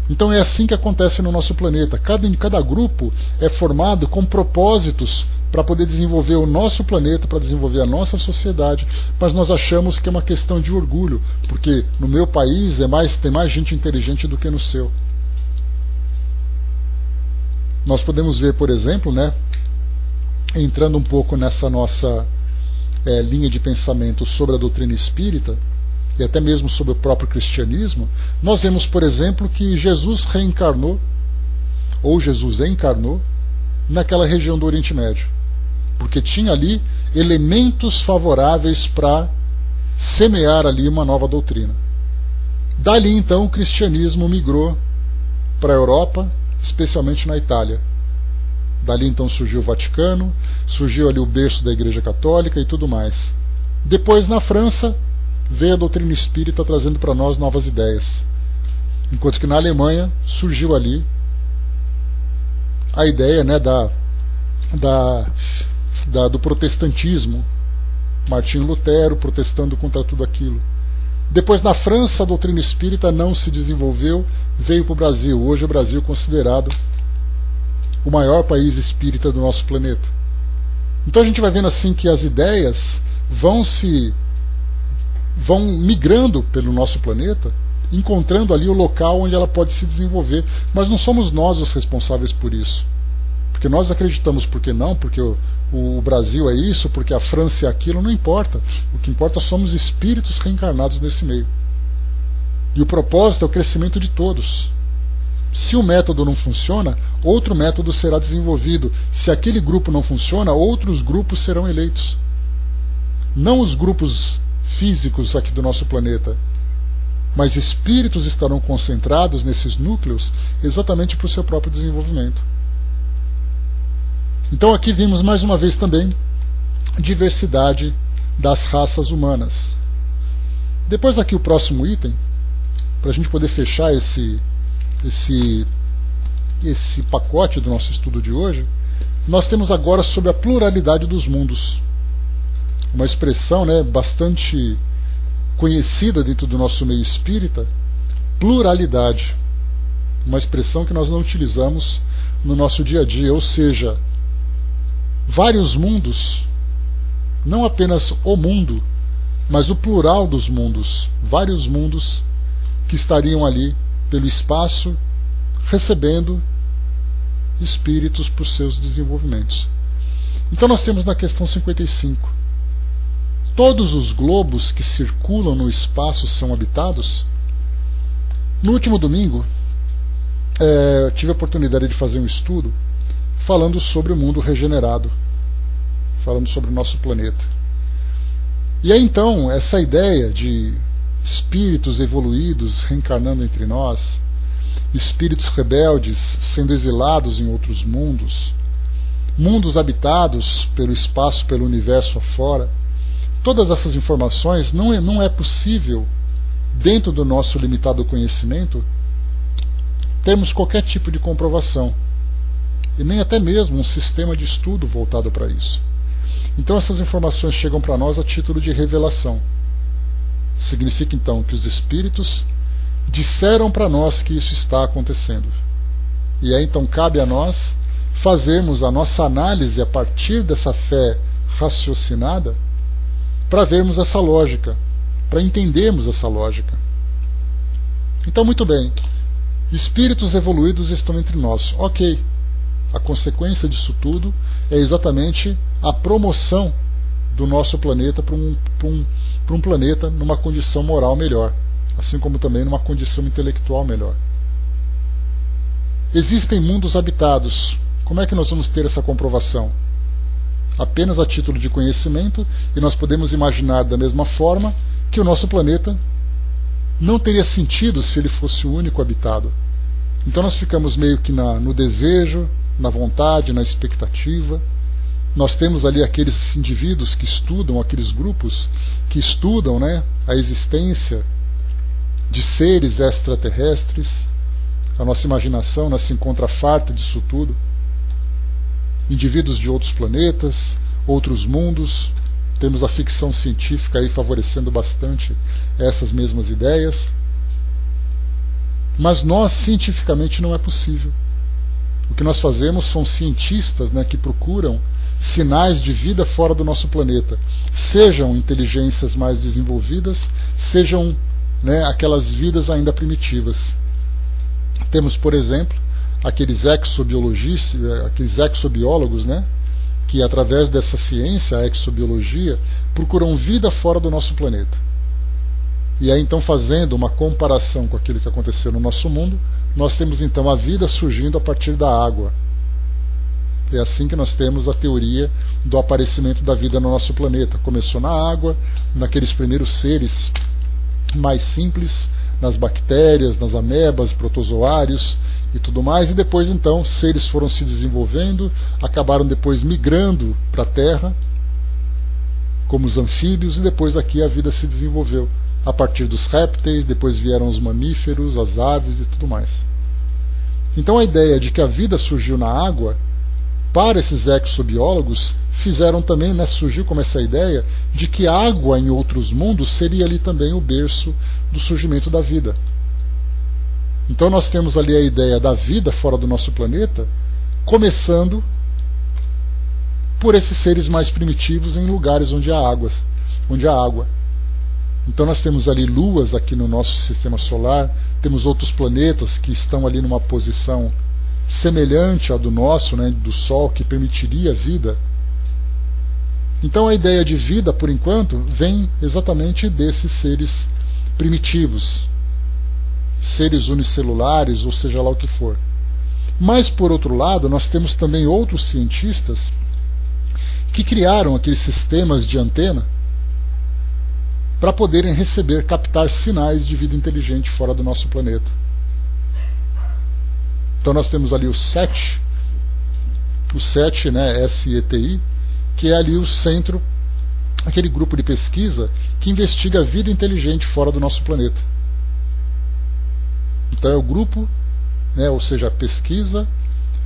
Então é assim que acontece no nosso planeta. Cada grupo é formado com propósitos para poder desenvolver o nosso planeta, para desenvolver a nossa sociedade, mas nós achamos que é uma questão de orgulho, porque no meu país tem mais gente inteligente do que no seu. Nós podemos ver, por exemplo, né, entrando um pouco nessa nossa linha de pensamento sobre a doutrina espírita, e até mesmo sobre o próprio cristianismo, nós vemos, por exemplo, que Jesus reencarnou, ou Jesus encarnou, naquela região do Oriente Médio, porque tinha ali elementos favoráveis para semear ali uma nova doutrina. Dali então o cristianismo migrou para a Europa, especialmente na Itália. Dali então surgiu o Vaticano, surgiu ali o berço da Igreja Católica e tudo mais. Depois na França veio a doutrina espírita trazendo para nós novas ideias. Enquanto que na Alemanha surgiu ali a ideia, né, do protestantismo. Martinho Lutero protestando contra tudo aquilo. Depois na França a doutrina espírita não se desenvolveu, veio para o Brasil. Hoje o Brasil é considerado o maior país espírita do nosso planeta. Então a gente vai vendo assim que as ideias vão migrando pelo nosso planeta, encontrando ali o local onde ela pode se desenvolver. Mas não somos nós os responsáveis por isso. Porque nós acreditamos, porque não, porque o Brasil é isso, porque a França é aquilo, não importa. O que importa somos espíritos reencarnados nesse meio. E o propósito é o crescimento de todos. Se o método não funciona, outro método será desenvolvido. Se aquele grupo não funciona, outros grupos serão eleitos. Não os grupos físicos aqui do nosso planeta, mas espíritos estarão concentrados nesses núcleos exatamente para o seu próprio desenvolvimento. Então aqui vimos mais uma vez também diversidade das raças humanas. Depois aqui o próximo item, para a gente poder fechar esse pacote do nosso estudo de hoje, nós temos agora sobre a pluralidade dos mundos. Uma expressão, né, bastante conhecida dentro do nosso meio espírita, pluralidade. Uma expressão que nós não utilizamos no nosso dia a dia, ou seja, vários mundos, não apenas o mundo, mas o plural dos mundos, vários mundos que estariam ali pelo espaço, recebendo espíritos para os seus desenvolvimentos. Então nós temos na questão 55, todos os globos que circulam no espaço são habitados? No último domingo, tive a oportunidade de fazer um estudo falando sobre o mundo regenerado, falando sobre o nosso planeta. E aí então, essa ideia de espíritos evoluídos reencarnando entre nós, espíritos rebeldes sendo exilados em outros mundos, mundos habitados pelo espaço, pelo universo afora, todas essas informações não é possível, dentro do nosso limitado conhecimento, termos qualquer tipo de comprovação, e nem até mesmo um sistema de estudo voltado para isso. Então essas informações chegam para nós a título de revelação. Significa então que os espíritos disseram para nós que isso está acontecendo. E aí então cabe a nós fazermos a nossa análise a partir dessa fé raciocinada, para vermos essa lógica, para entendermos essa lógica. Então, muito bem, espíritos evoluídos estão entre nós. Ok, a consequência disso tudo é exatamente a promoção do nosso planeta para um planeta numa condição moral melhor, assim como também numa condição intelectual melhor. Existem mundos habitados. Como é que nós vamos ter essa comprovação? Apenas a título de conhecimento, e nós podemos imaginar da mesma forma que o nosso planeta não teria sentido se ele fosse o único habitado. Então nós ficamos meio que no desejo, na vontade, na expectativa. Nós temos ali aqueles indivíduos que estudam, aqueles grupos que estudam, né, a existência de seres extraterrestres. A nossa imaginação, né, se encontra farta disso tudo. Indivíduos de outros planetas, outros mundos. Temos a ficção científica aí favorecendo bastante essas mesmas ideias. Mas nós, cientificamente, não é possível. O que nós fazemos são cientistas, né, que procuram sinais de vida fora do nosso planeta. Sejam inteligências mais desenvolvidas, sejam, né, aquelas vidas ainda primitivas. Temos, por exemplo, aqueles exobiologistas, aqueles exobiólogos, né, que através dessa ciência, a exobiologia, procuram vida fora do nosso planeta. E aí então, fazendo uma comparação com aquilo que aconteceu no nosso mundo, nós temos então a vida surgindo a partir da água. É assim que nós temos a teoria do aparecimento da vida no nosso planeta. Começou na água, naqueles primeiros seres mais simples, nas bactérias, nas amebas, protozoários e tudo mais, e depois então seres foram se desenvolvendo, acabaram depois migrando para a Terra, como os anfíbios, e depois aqui a vida se desenvolveu a partir dos répteis, depois vieram os mamíferos, as aves e tudo mais. Então a ideia de que a vida surgiu na água, para esses exobiólogos, fizeram também, né, surgiu como essa ideia de que a água em outros mundos seria ali também o berço do surgimento da vida. Então nós temos ali a ideia da vida fora do nosso planeta, começando por esses seres mais primitivos em lugares onde há água. Então nós temos ali luas aqui no nosso sistema solar, temos outros planetas que estão ali numa posição semelhante à do nosso, né, do Sol, que permitiria vida. Então a ideia de vida, por enquanto, vem exatamente desses seres primitivos, seres unicelulares, ou seja lá o que for. Mas, por outro lado, nós temos também outros cientistas que criaram aqueles sistemas de antena para poderem receber, captar sinais de vida inteligente fora do nosso planeta. Então nós temos ali o SETI, né, SETI, que é ali o centro, aquele grupo de pesquisa que investiga a vida inteligente fora do nosso planeta. Então é o grupo, né, ou seja, a pesquisa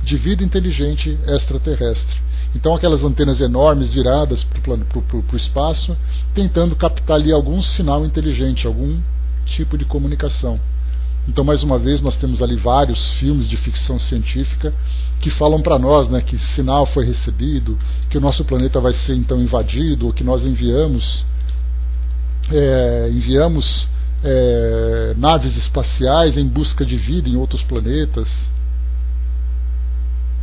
de vida inteligente extraterrestre. Então aquelas antenas enormes viradas para o espaço, tentando captar ali algum sinal inteligente, algum tipo de comunicação. Então, mais uma vez, nós temos ali vários filmes de ficção científica que falam para nós, né, que sinal foi recebido, que o nosso planeta vai ser então invadido, ou que nós enviamos naves espaciais em busca de vida em outros planetas,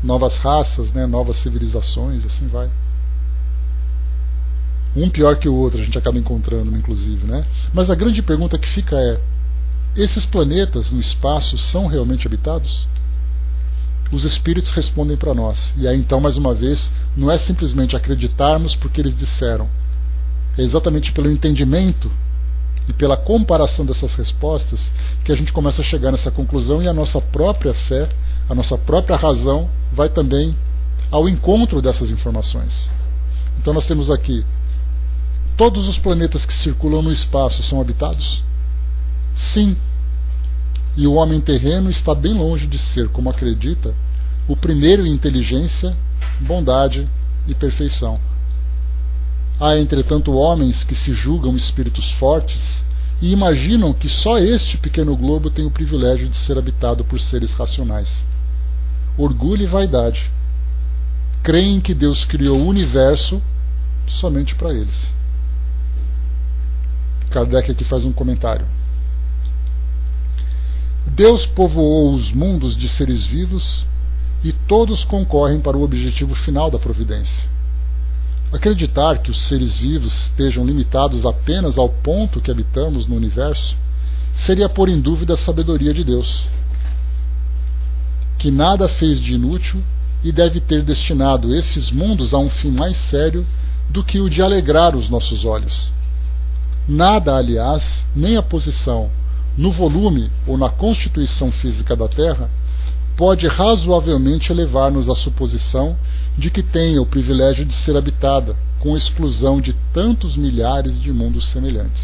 novas raças, né, novas civilizações, assim vai. Um pior que o outro, a gente acaba encontrando, inclusive, né? Mas a grande pergunta que fica é: esses planetas no espaço são realmente habitados? Os espíritos respondem para nós. E aí então, mais uma vez, não é simplesmente acreditarmos porque eles disseram. É exatamente pelo entendimento e pela comparação dessas respostas que a gente começa a chegar nessa conclusão, e a nossa própria fé, a nossa própria razão vai também ao encontro dessas informações. Então nós temos aqui: todos os planetas que circulam no espaço são habitados? Sim. E o homem terreno está bem longe de ser, como acredita, o primeiro em inteligência, bondade e perfeição. Há, entretanto, homens que se julgam espíritos fortes e imaginam que só este pequeno globo tem o privilégio de ser habitado por seres racionais. Orgulho e vaidade. Creem que Deus criou o universo somente para eles. Kardec aqui faz um comentário. Deus povoou os mundos de seres vivos e todos concorrem para o objetivo final da providência. Acreditar que os seres vivos estejam limitados apenas ao ponto que habitamos no universo seria pôr em dúvida a sabedoria de Deus, que nada fez de inútil e deve ter destinado esses mundos a um fim mais sério do que o de alegrar os nossos olhos. Nada, aliás, nem a posição no volume ou na constituição física da Terra pode razoavelmente levar-nos à suposição de que tenha o privilégio de ser habitada, com exclusão de tantos milhares de mundos semelhantes.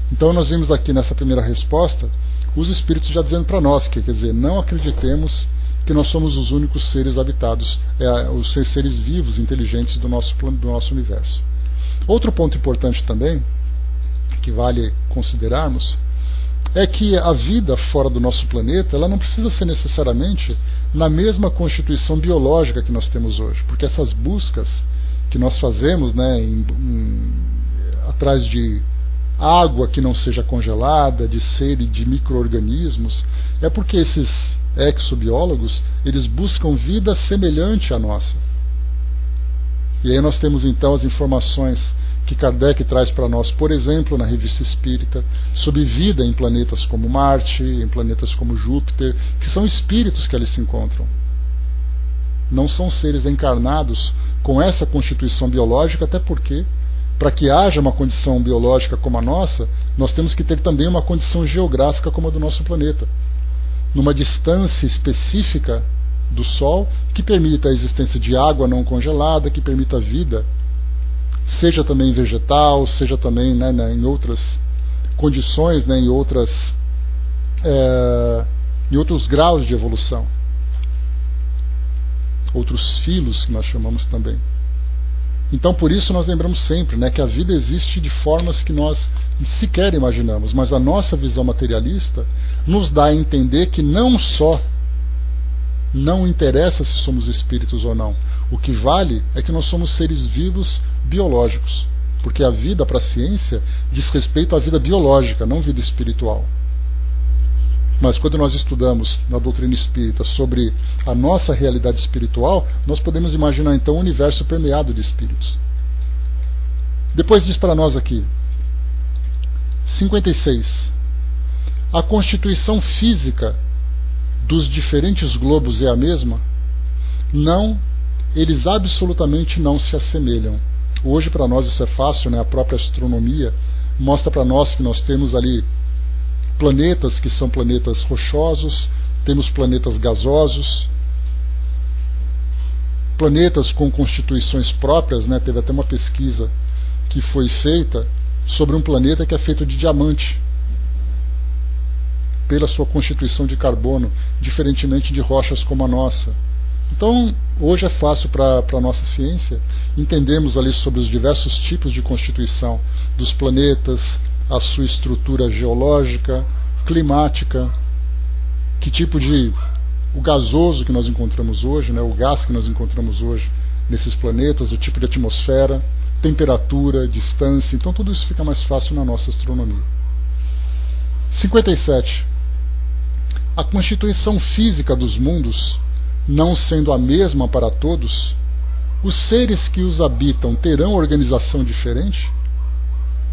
Então nós vimos aqui nessa primeira resposta os espíritos já dizendo para nós que, quer dizer, não acreditemos que nós somos os únicos seres habitados, os seres vivos, inteligentes do nosso universo. Outro ponto importante também, que vale considerarmos, é que a vida fora do nosso planeta, ela não precisa ser necessariamente na mesma constituição biológica que nós temos hoje, porque essas buscas que nós fazemos, né, atrás de água que não seja congelada, de ser e de micro-organismos, é porque esses exobiólogos, eles buscam vida semelhante à nossa. E aí nós temos então as informações que Kardec traz para nós, por exemplo, na Revista Espírita, sobre vida em planetas como Marte, em planetas como Júpiter, que são espíritos que ali se encontram. Não são seres encarnados com essa constituição biológica, até porque, para que haja uma condição biológica como a nossa, nós temos que ter também uma condição geográfica como a do nosso planeta, numa distância específica do Sol, que permita a existência de água não congelada, que permita a vida, seja também vegetal, seja também em outras condições, em outros graus de evolução, outros filos que nós chamamos também. Então, por isso nós lembramos sempre que a vida existe de formas que nós sequer imaginamos, mas a nossa visão materialista nos dá a entender que não só não interessa se somos espíritos ou não. O que vale é que nós somos seres vivos biológicos, porque a vida para a ciência diz respeito à vida biológica, não vida espiritual. Mas quando nós estudamos na doutrina espírita sobre a nossa realidade espiritual, nós podemos imaginar então um universo permeado de espíritos. Depois diz para nós aqui, 56. A constituição física dos diferentes globos é a mesma? Não, eles absolutamente não se assemelham. Hoje para nós isso é fácil, a própria astronomia mostra para nós que nós temos ali planetas que são planetas rochosos, temos planetas gasosos, planetas com constituições próprias, teve até uma pesquisa que foi feita sobre um planeta que é feito de diamante, pela sua constituição de carbono, diferentemente de rochas como a nossa. Então, hoje é fácil para a nossa ciência entendermos ali sobre os diversos tipos de constituição dos planetas, a sua estrutura geológica, climática, que tipo de... o gasoso que nós encontramos hoje, o gás que nós encontramos hoje nesses planetas, o tipo de atmosfera, temperatura, distância. Então tudo isso fica mais fácil na nossa astronomia. 57. A constituição física dos mundos, não sendo a mesma para todos, os seres que os habitam terão organização diferente?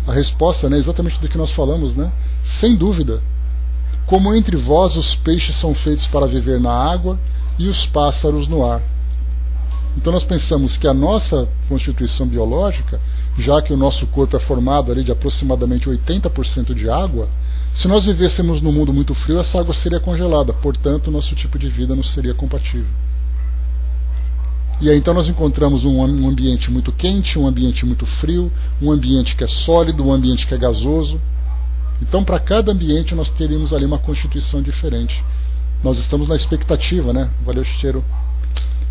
A resposta é exatamente do que nós falamos, sem dúvida. Como entre vós os peixes são feitos para viver na água e os pássaros no ar. Então nós pensamos que a nossa constituição biológica, já que o nosso corpo é formado ali de aproximadamente 80% de água, se nós vivêssemos num mundo muito frio, essa água seria congelada, portanto nosso tipo de vida não seria compatível. E aí então nós encontramos um ambiente muito quente, um ambiente muito frio, um ambiente que é sólido, um ambiente que é gasoso. Então para cada ambiente nós teríamos ali uma constituição diferente. Nós estamos na expectativa, Valeu, Chicheiro.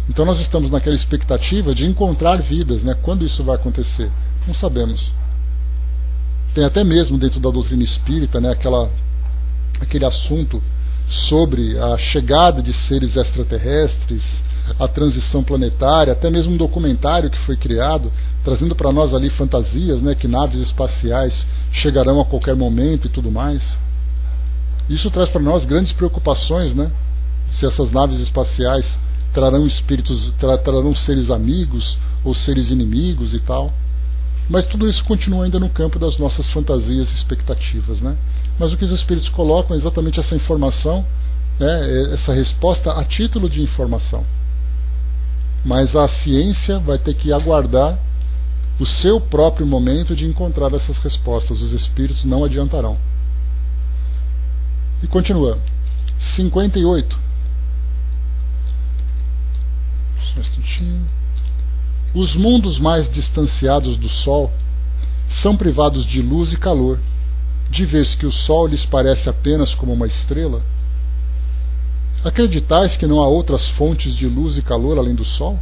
Então nós estamos naquela expectativa de encontrar vidas, Quando isso vai acontecer? Não sabemos. Tem até mesmo dentro da doutrina espírita, aquele assunto sobre a chegada de seres extraterrestres, a transição planetária, até mesmo um documentário que foi criado, trazendo para nós ali fantasias, que naves espaciais chegarão a qualquer momento e tudo mais. Isso traz para nós grandes preocupações, se essas naves espaciais trarão espíritos, trarão seres amigos ou seres inimigos e tal. Mas tudo isso continua ainda no campo das nossas fantasias e expectativas, Mas o que os espíritos colocam é exatamente essa informação, essa resposta a título de informação. Mas a ciência vai ter que aguardar o seu próprio momento de encontrar essas respostas. Os espíritos não adiantarão. E continua. 58. Só um instantinho. Os mundos mais distanciados do Sol são privados de luz e calor, de vez que o Sol lhes parece apenas como uma estrela? Acreditais que não há outras fontes de luz e calor além do Sol?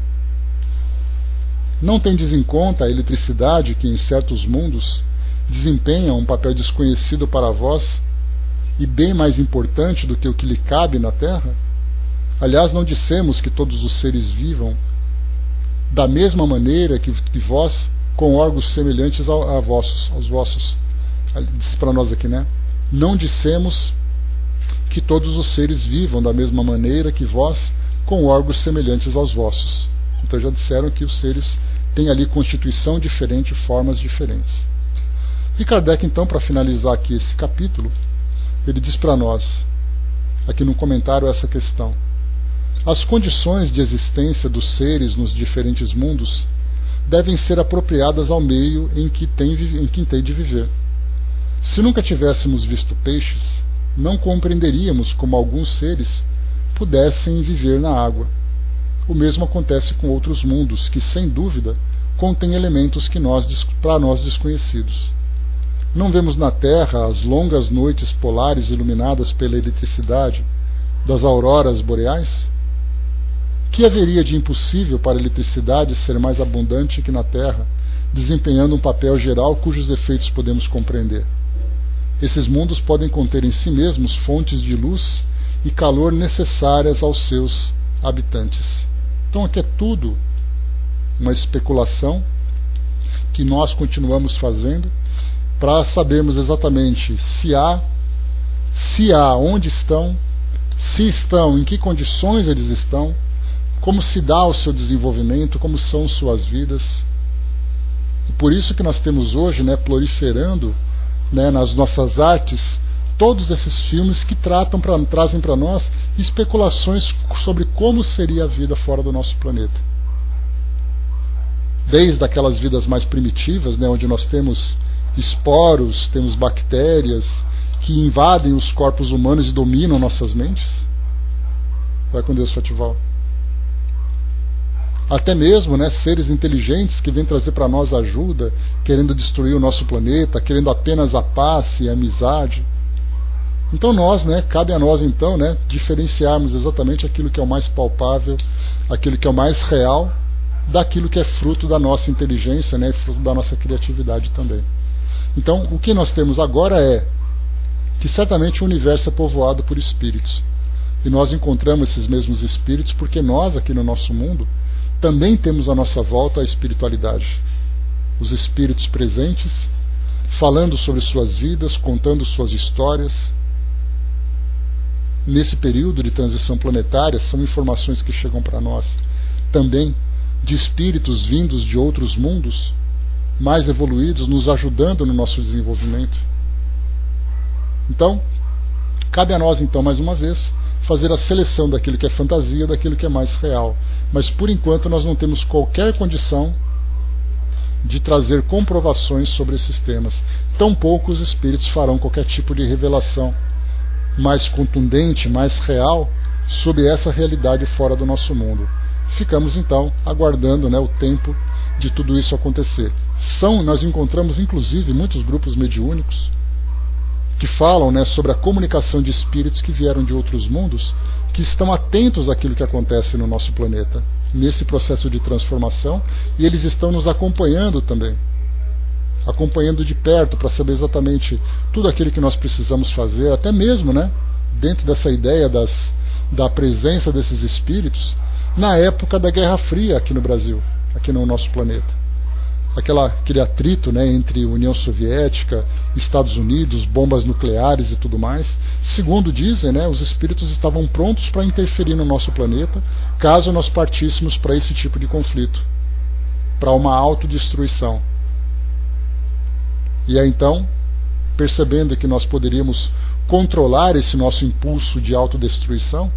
Não tendes em conta a eletricidade que em certos mundos desempenha um papel desconhecido para vós e bem mais importante do que o que lhe cabe na Terra? Aliás, não dissemos que todos os seres vivam da mesma maneira que vós, com órgãos semelhantes aos vossos. diz para nós aqui, né? Não dissemos que todos os seres vivam da mesma maneira que vós, com órgãos semelhantes aos vossos. Então já disseram que os seres têm ali constituição diferente, formas diferentes. E Kardec, então, para finalizar aqui esse capítulo, ele diz para nós, aqui no comentário, essa questão. As condições de existência dos seres nos diferentes mundos devem ser apropriadas ao meio em que tem de viver. Se nunca tivéssemos visto peixes, não compreenderíamos como alguns seres pudessem viver na água. O mesmo acontece com outros mundos, que, sem dúvida, contêm elementos que para nós desconhecidos. Não vemos na Terra as longas noites polares iluminadas pela eletricidade das auroras boreais? Que haveria de impossível para a eletricidade ser mais abundante que na Terra, desempenhando um papel geral cujos efeitos podemos compreender? Esses mundos podem conter em si mesmos fontes de luz e calor necessárias aos seus habitantes. Então aqui é tudo uma especulação que nós continuamos fazendo para sabermos exatamente se há, onde estão, se estão, em que condições eles estão, como se dá o seu desenvolvimento, como são suas vidas. E por isso que nós temos hoje, né, proliferando, né, nas nossas artes, todos esses filmes que trazem para nós especulações sobre como seria a vida fora do nosso planeta. Desde aquelas vidas mais primitivas, né, onde nós temos esporos, temos bactérias que invadem os corpos humanos e dominam nossas mentes. Vai com Deus, Fatival. Até mesmo, né, seres inteligentes que vêm trazer para nós ajuda, querendo destruir o nosso planeta, querendo apenas a paz e a amizade. Então nós, né, cabe a nós então, né, diferenciarmos exatamente aquilo que é o mais palpável, aquilo que é o mais real, daquilo que é fruto da nossa inteligência, né, fruto da nossa criatividade também. Então, o que nós temos agora é que certamente o universo é povoado por espíritos. E nós encontramos esses mesmos espíritos porque nós, aqui no nosso mundo, também temos à nossa volta a espiritualidade. Os espíritos presentes, falando sobre suas vidas, contando suas histórias. Nesse período de transição planetária, são informações que chegam para nós também de espíritos vindos de outros mundos, mais evoluídos, nos ajudando no nosso desenvolvimento. Então, cabe a nós, então, mais uma vez, fazer a seleção daquilo que é fantasia, daquilo que é mais real. Mas, por enquanto, nós não temos qualquer condição de trazer comprovações sobre esses temas. Tampouco os espíritos farão qualquer tipo de revelação mais contundente, mais real, sobre essa realidade fora do nosso mundo. Ficamos, então, aguardando, né, o tempo de tudo isso acontecer. Nós encontramos, inclusive, muitos grupos mediúnicos que falam, né, sobre a comunicação de espíritos que vieram de outros mundos, que estão atentos àquilo que acontece no nosso planeta, nesse processo de transformação, e eles estão nos acompanhando também, acompanhando de perto para saber exatamente tudo aquilo que nós precisamos fazer, até mesmo, né, dentro dessa ideia da presença desses espíritos, na época da Guerra Fria aqui no Brasil, aqui no nosso planeta. Aquele atrito, né, entre União Soviética, Estados Unidos, bombas nucleares e tudo mais. Segundo dizem, né, os espíritos estavam prontos para interferir no nosso planeta, caso nós partíssemos para esse tipo de conflito, para uma autodestruição. E aí então, percebendo que nós poderíamos controlar esse nosso impulso de autodestruição,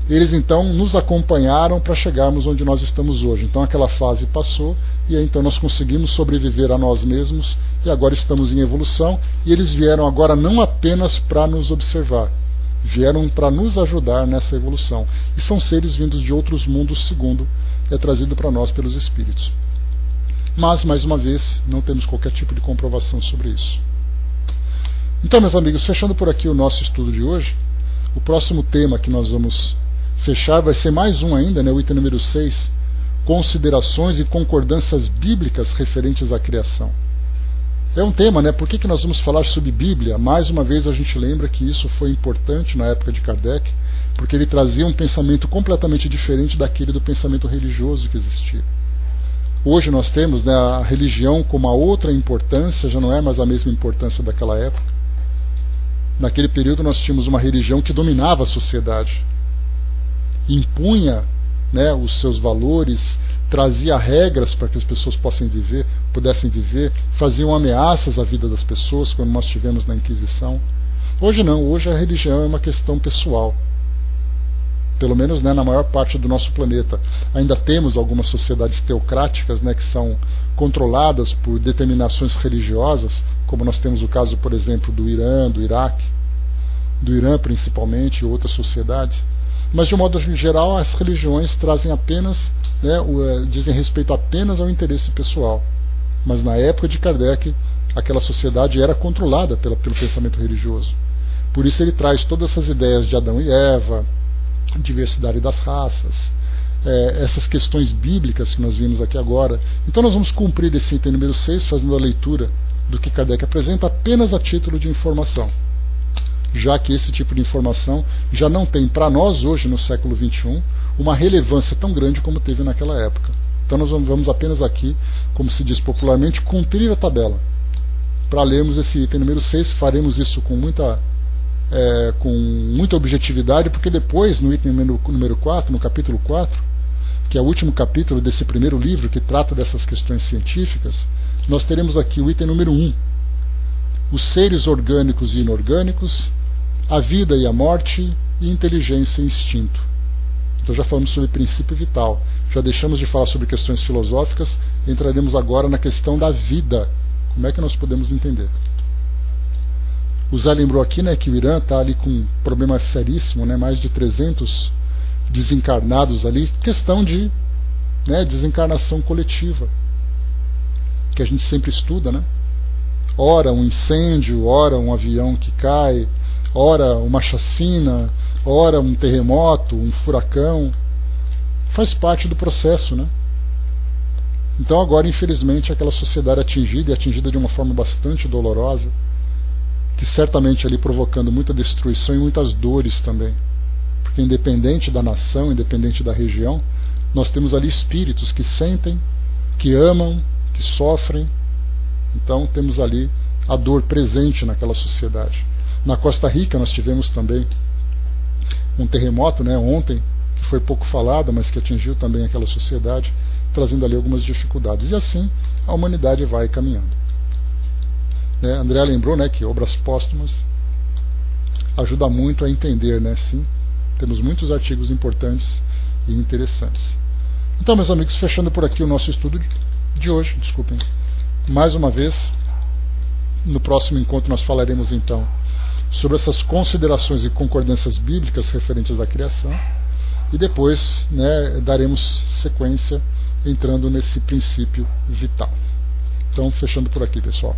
eles então nos acompanharam para chegarmos onde nós estamos hoje. Então aquela fase passou e aí então nós conseguimos sobreviver a nós mesmos e agora estamos em evolução, e eles vieram agora não apenas para nos observar, vieram para nos ajudar nessa evolução. E são seres vindos de outros mundos, segundo é trazido para nós pelos espíritos. Mas, mais uma vez, não temos qualquer tipo de comprovação sobre isso. Então, meus amigos, fechando por aqui o nosso estudo de hoje, o próximo tema que nós vamos fechar vai ser mais um ainda, né, o item número 6, considerações e concordâncias bíblicas referentes à criação. É um tema, né, por que nós vamos falar sobre Bíblia? Mais uma vez a gente lembra que isso foi importante na época de Kardec, porque ele trazia um pensamento completamente diferente daquele do pensamento religioso que existia. Hoje nós temos, né, a religião com uma outra importância, já não é mais a mesma importância daquela época. Naquele período nós tínhamos uma religião que dominava a sociedade, impunha, né, os seus valores, trazia regras para que as pessoas pudessem viver, faziam ameaças à vida das pessoas, como nós tivemos na Inquisição. Hoje não, hoje a religião é uma questão pessoal. Pelo menos, né, na maior parte do nosso planeta. Ainda temos algumas sociedades teocráticas, né, que são controladas por determinações religiosas, como nós temos o caso, por exemplo, do Irã, do Iraque, do Irã principalmente, e outras sociedades. Mas, de um modo geral, as religiões trazem apenas, né, dizem respeito apenas ao interesse pessoal. Mas na época de Kardec, aquela sociedade era controlada pelo pensamento religioso. Por isso ele traz todas essas ideias de Adão e Eva, diversidade das raças, essas questões bíblicas que nós vimos aqui agora. Então nós vamos cumprir esse item número 6, fazendo a leitura do que Kardec apresenta apenas a título de informação, já que esse tipo de informação já não tem para nós hoje, no século XXI, uma relevância tão grande como teve naquela época. Então nós vamos apenas aqui, como se diz popularmente, cumprir a tabela. Para lermos esse item número 6, faremos isso com muita objetividade, porque depois, no item número 4, no capítulo 4, que é o último capítulo desse primeiro livro que trata dessas questões científicas, nós teremos aqui o item número 1, os seres orgânicos e inorgânicos, a vida e a morte, e inteligência e instinto. Então já falamos sobre princípio vital, já deixamos de falar sobre questões filosóficas, entraremos agora na questão da vida. Como é que nós podemos entender? O Zé lembrou aqui, né, que o Irã está ali com um problema seríssimo, né, mais de 300 desencarnados ali, questão de, né, desencarnação coletiva, que a gente sempre estuda, né? Ora um incêndio, ora um avião que cai, ora uma chacina, ora um terremoto, um furacão. Faz parte do processo, né? Então agora, infelizmente, aquela sociedade atingida, e atingida de uma forma bastante dolorosa, que certamente ali provocando muita destruição e muitas dores também. Porque independente da nação, independente da região, nós temos ali espíritos que sentem, que amam, que sofrem. Então temos ali a dor presente naquela sociedade. Na Costa Rica nós tivemos também um terremoto, né, ontem, que foi pouco falado, mas que atingiu também aquela sociedade, trazendo ali algumas dificuldades. E assim a humanidade vai caminhando. André lembrou, né, que obras póstumas ajuda muito a entender, né? Sim, temos muitos artigos importantes e interessantes. Então, meus amigos, fechando por aqui o nosso estudo de hoje, desculpem. Mais uma vez, no próximo encontro nós falaremos então sobre essas considerações e concordâncias bíblicas referentes à criação, e depois, né, daremos sequência entrando nesse princípio vital. Então, fechando por aqui, pessoal.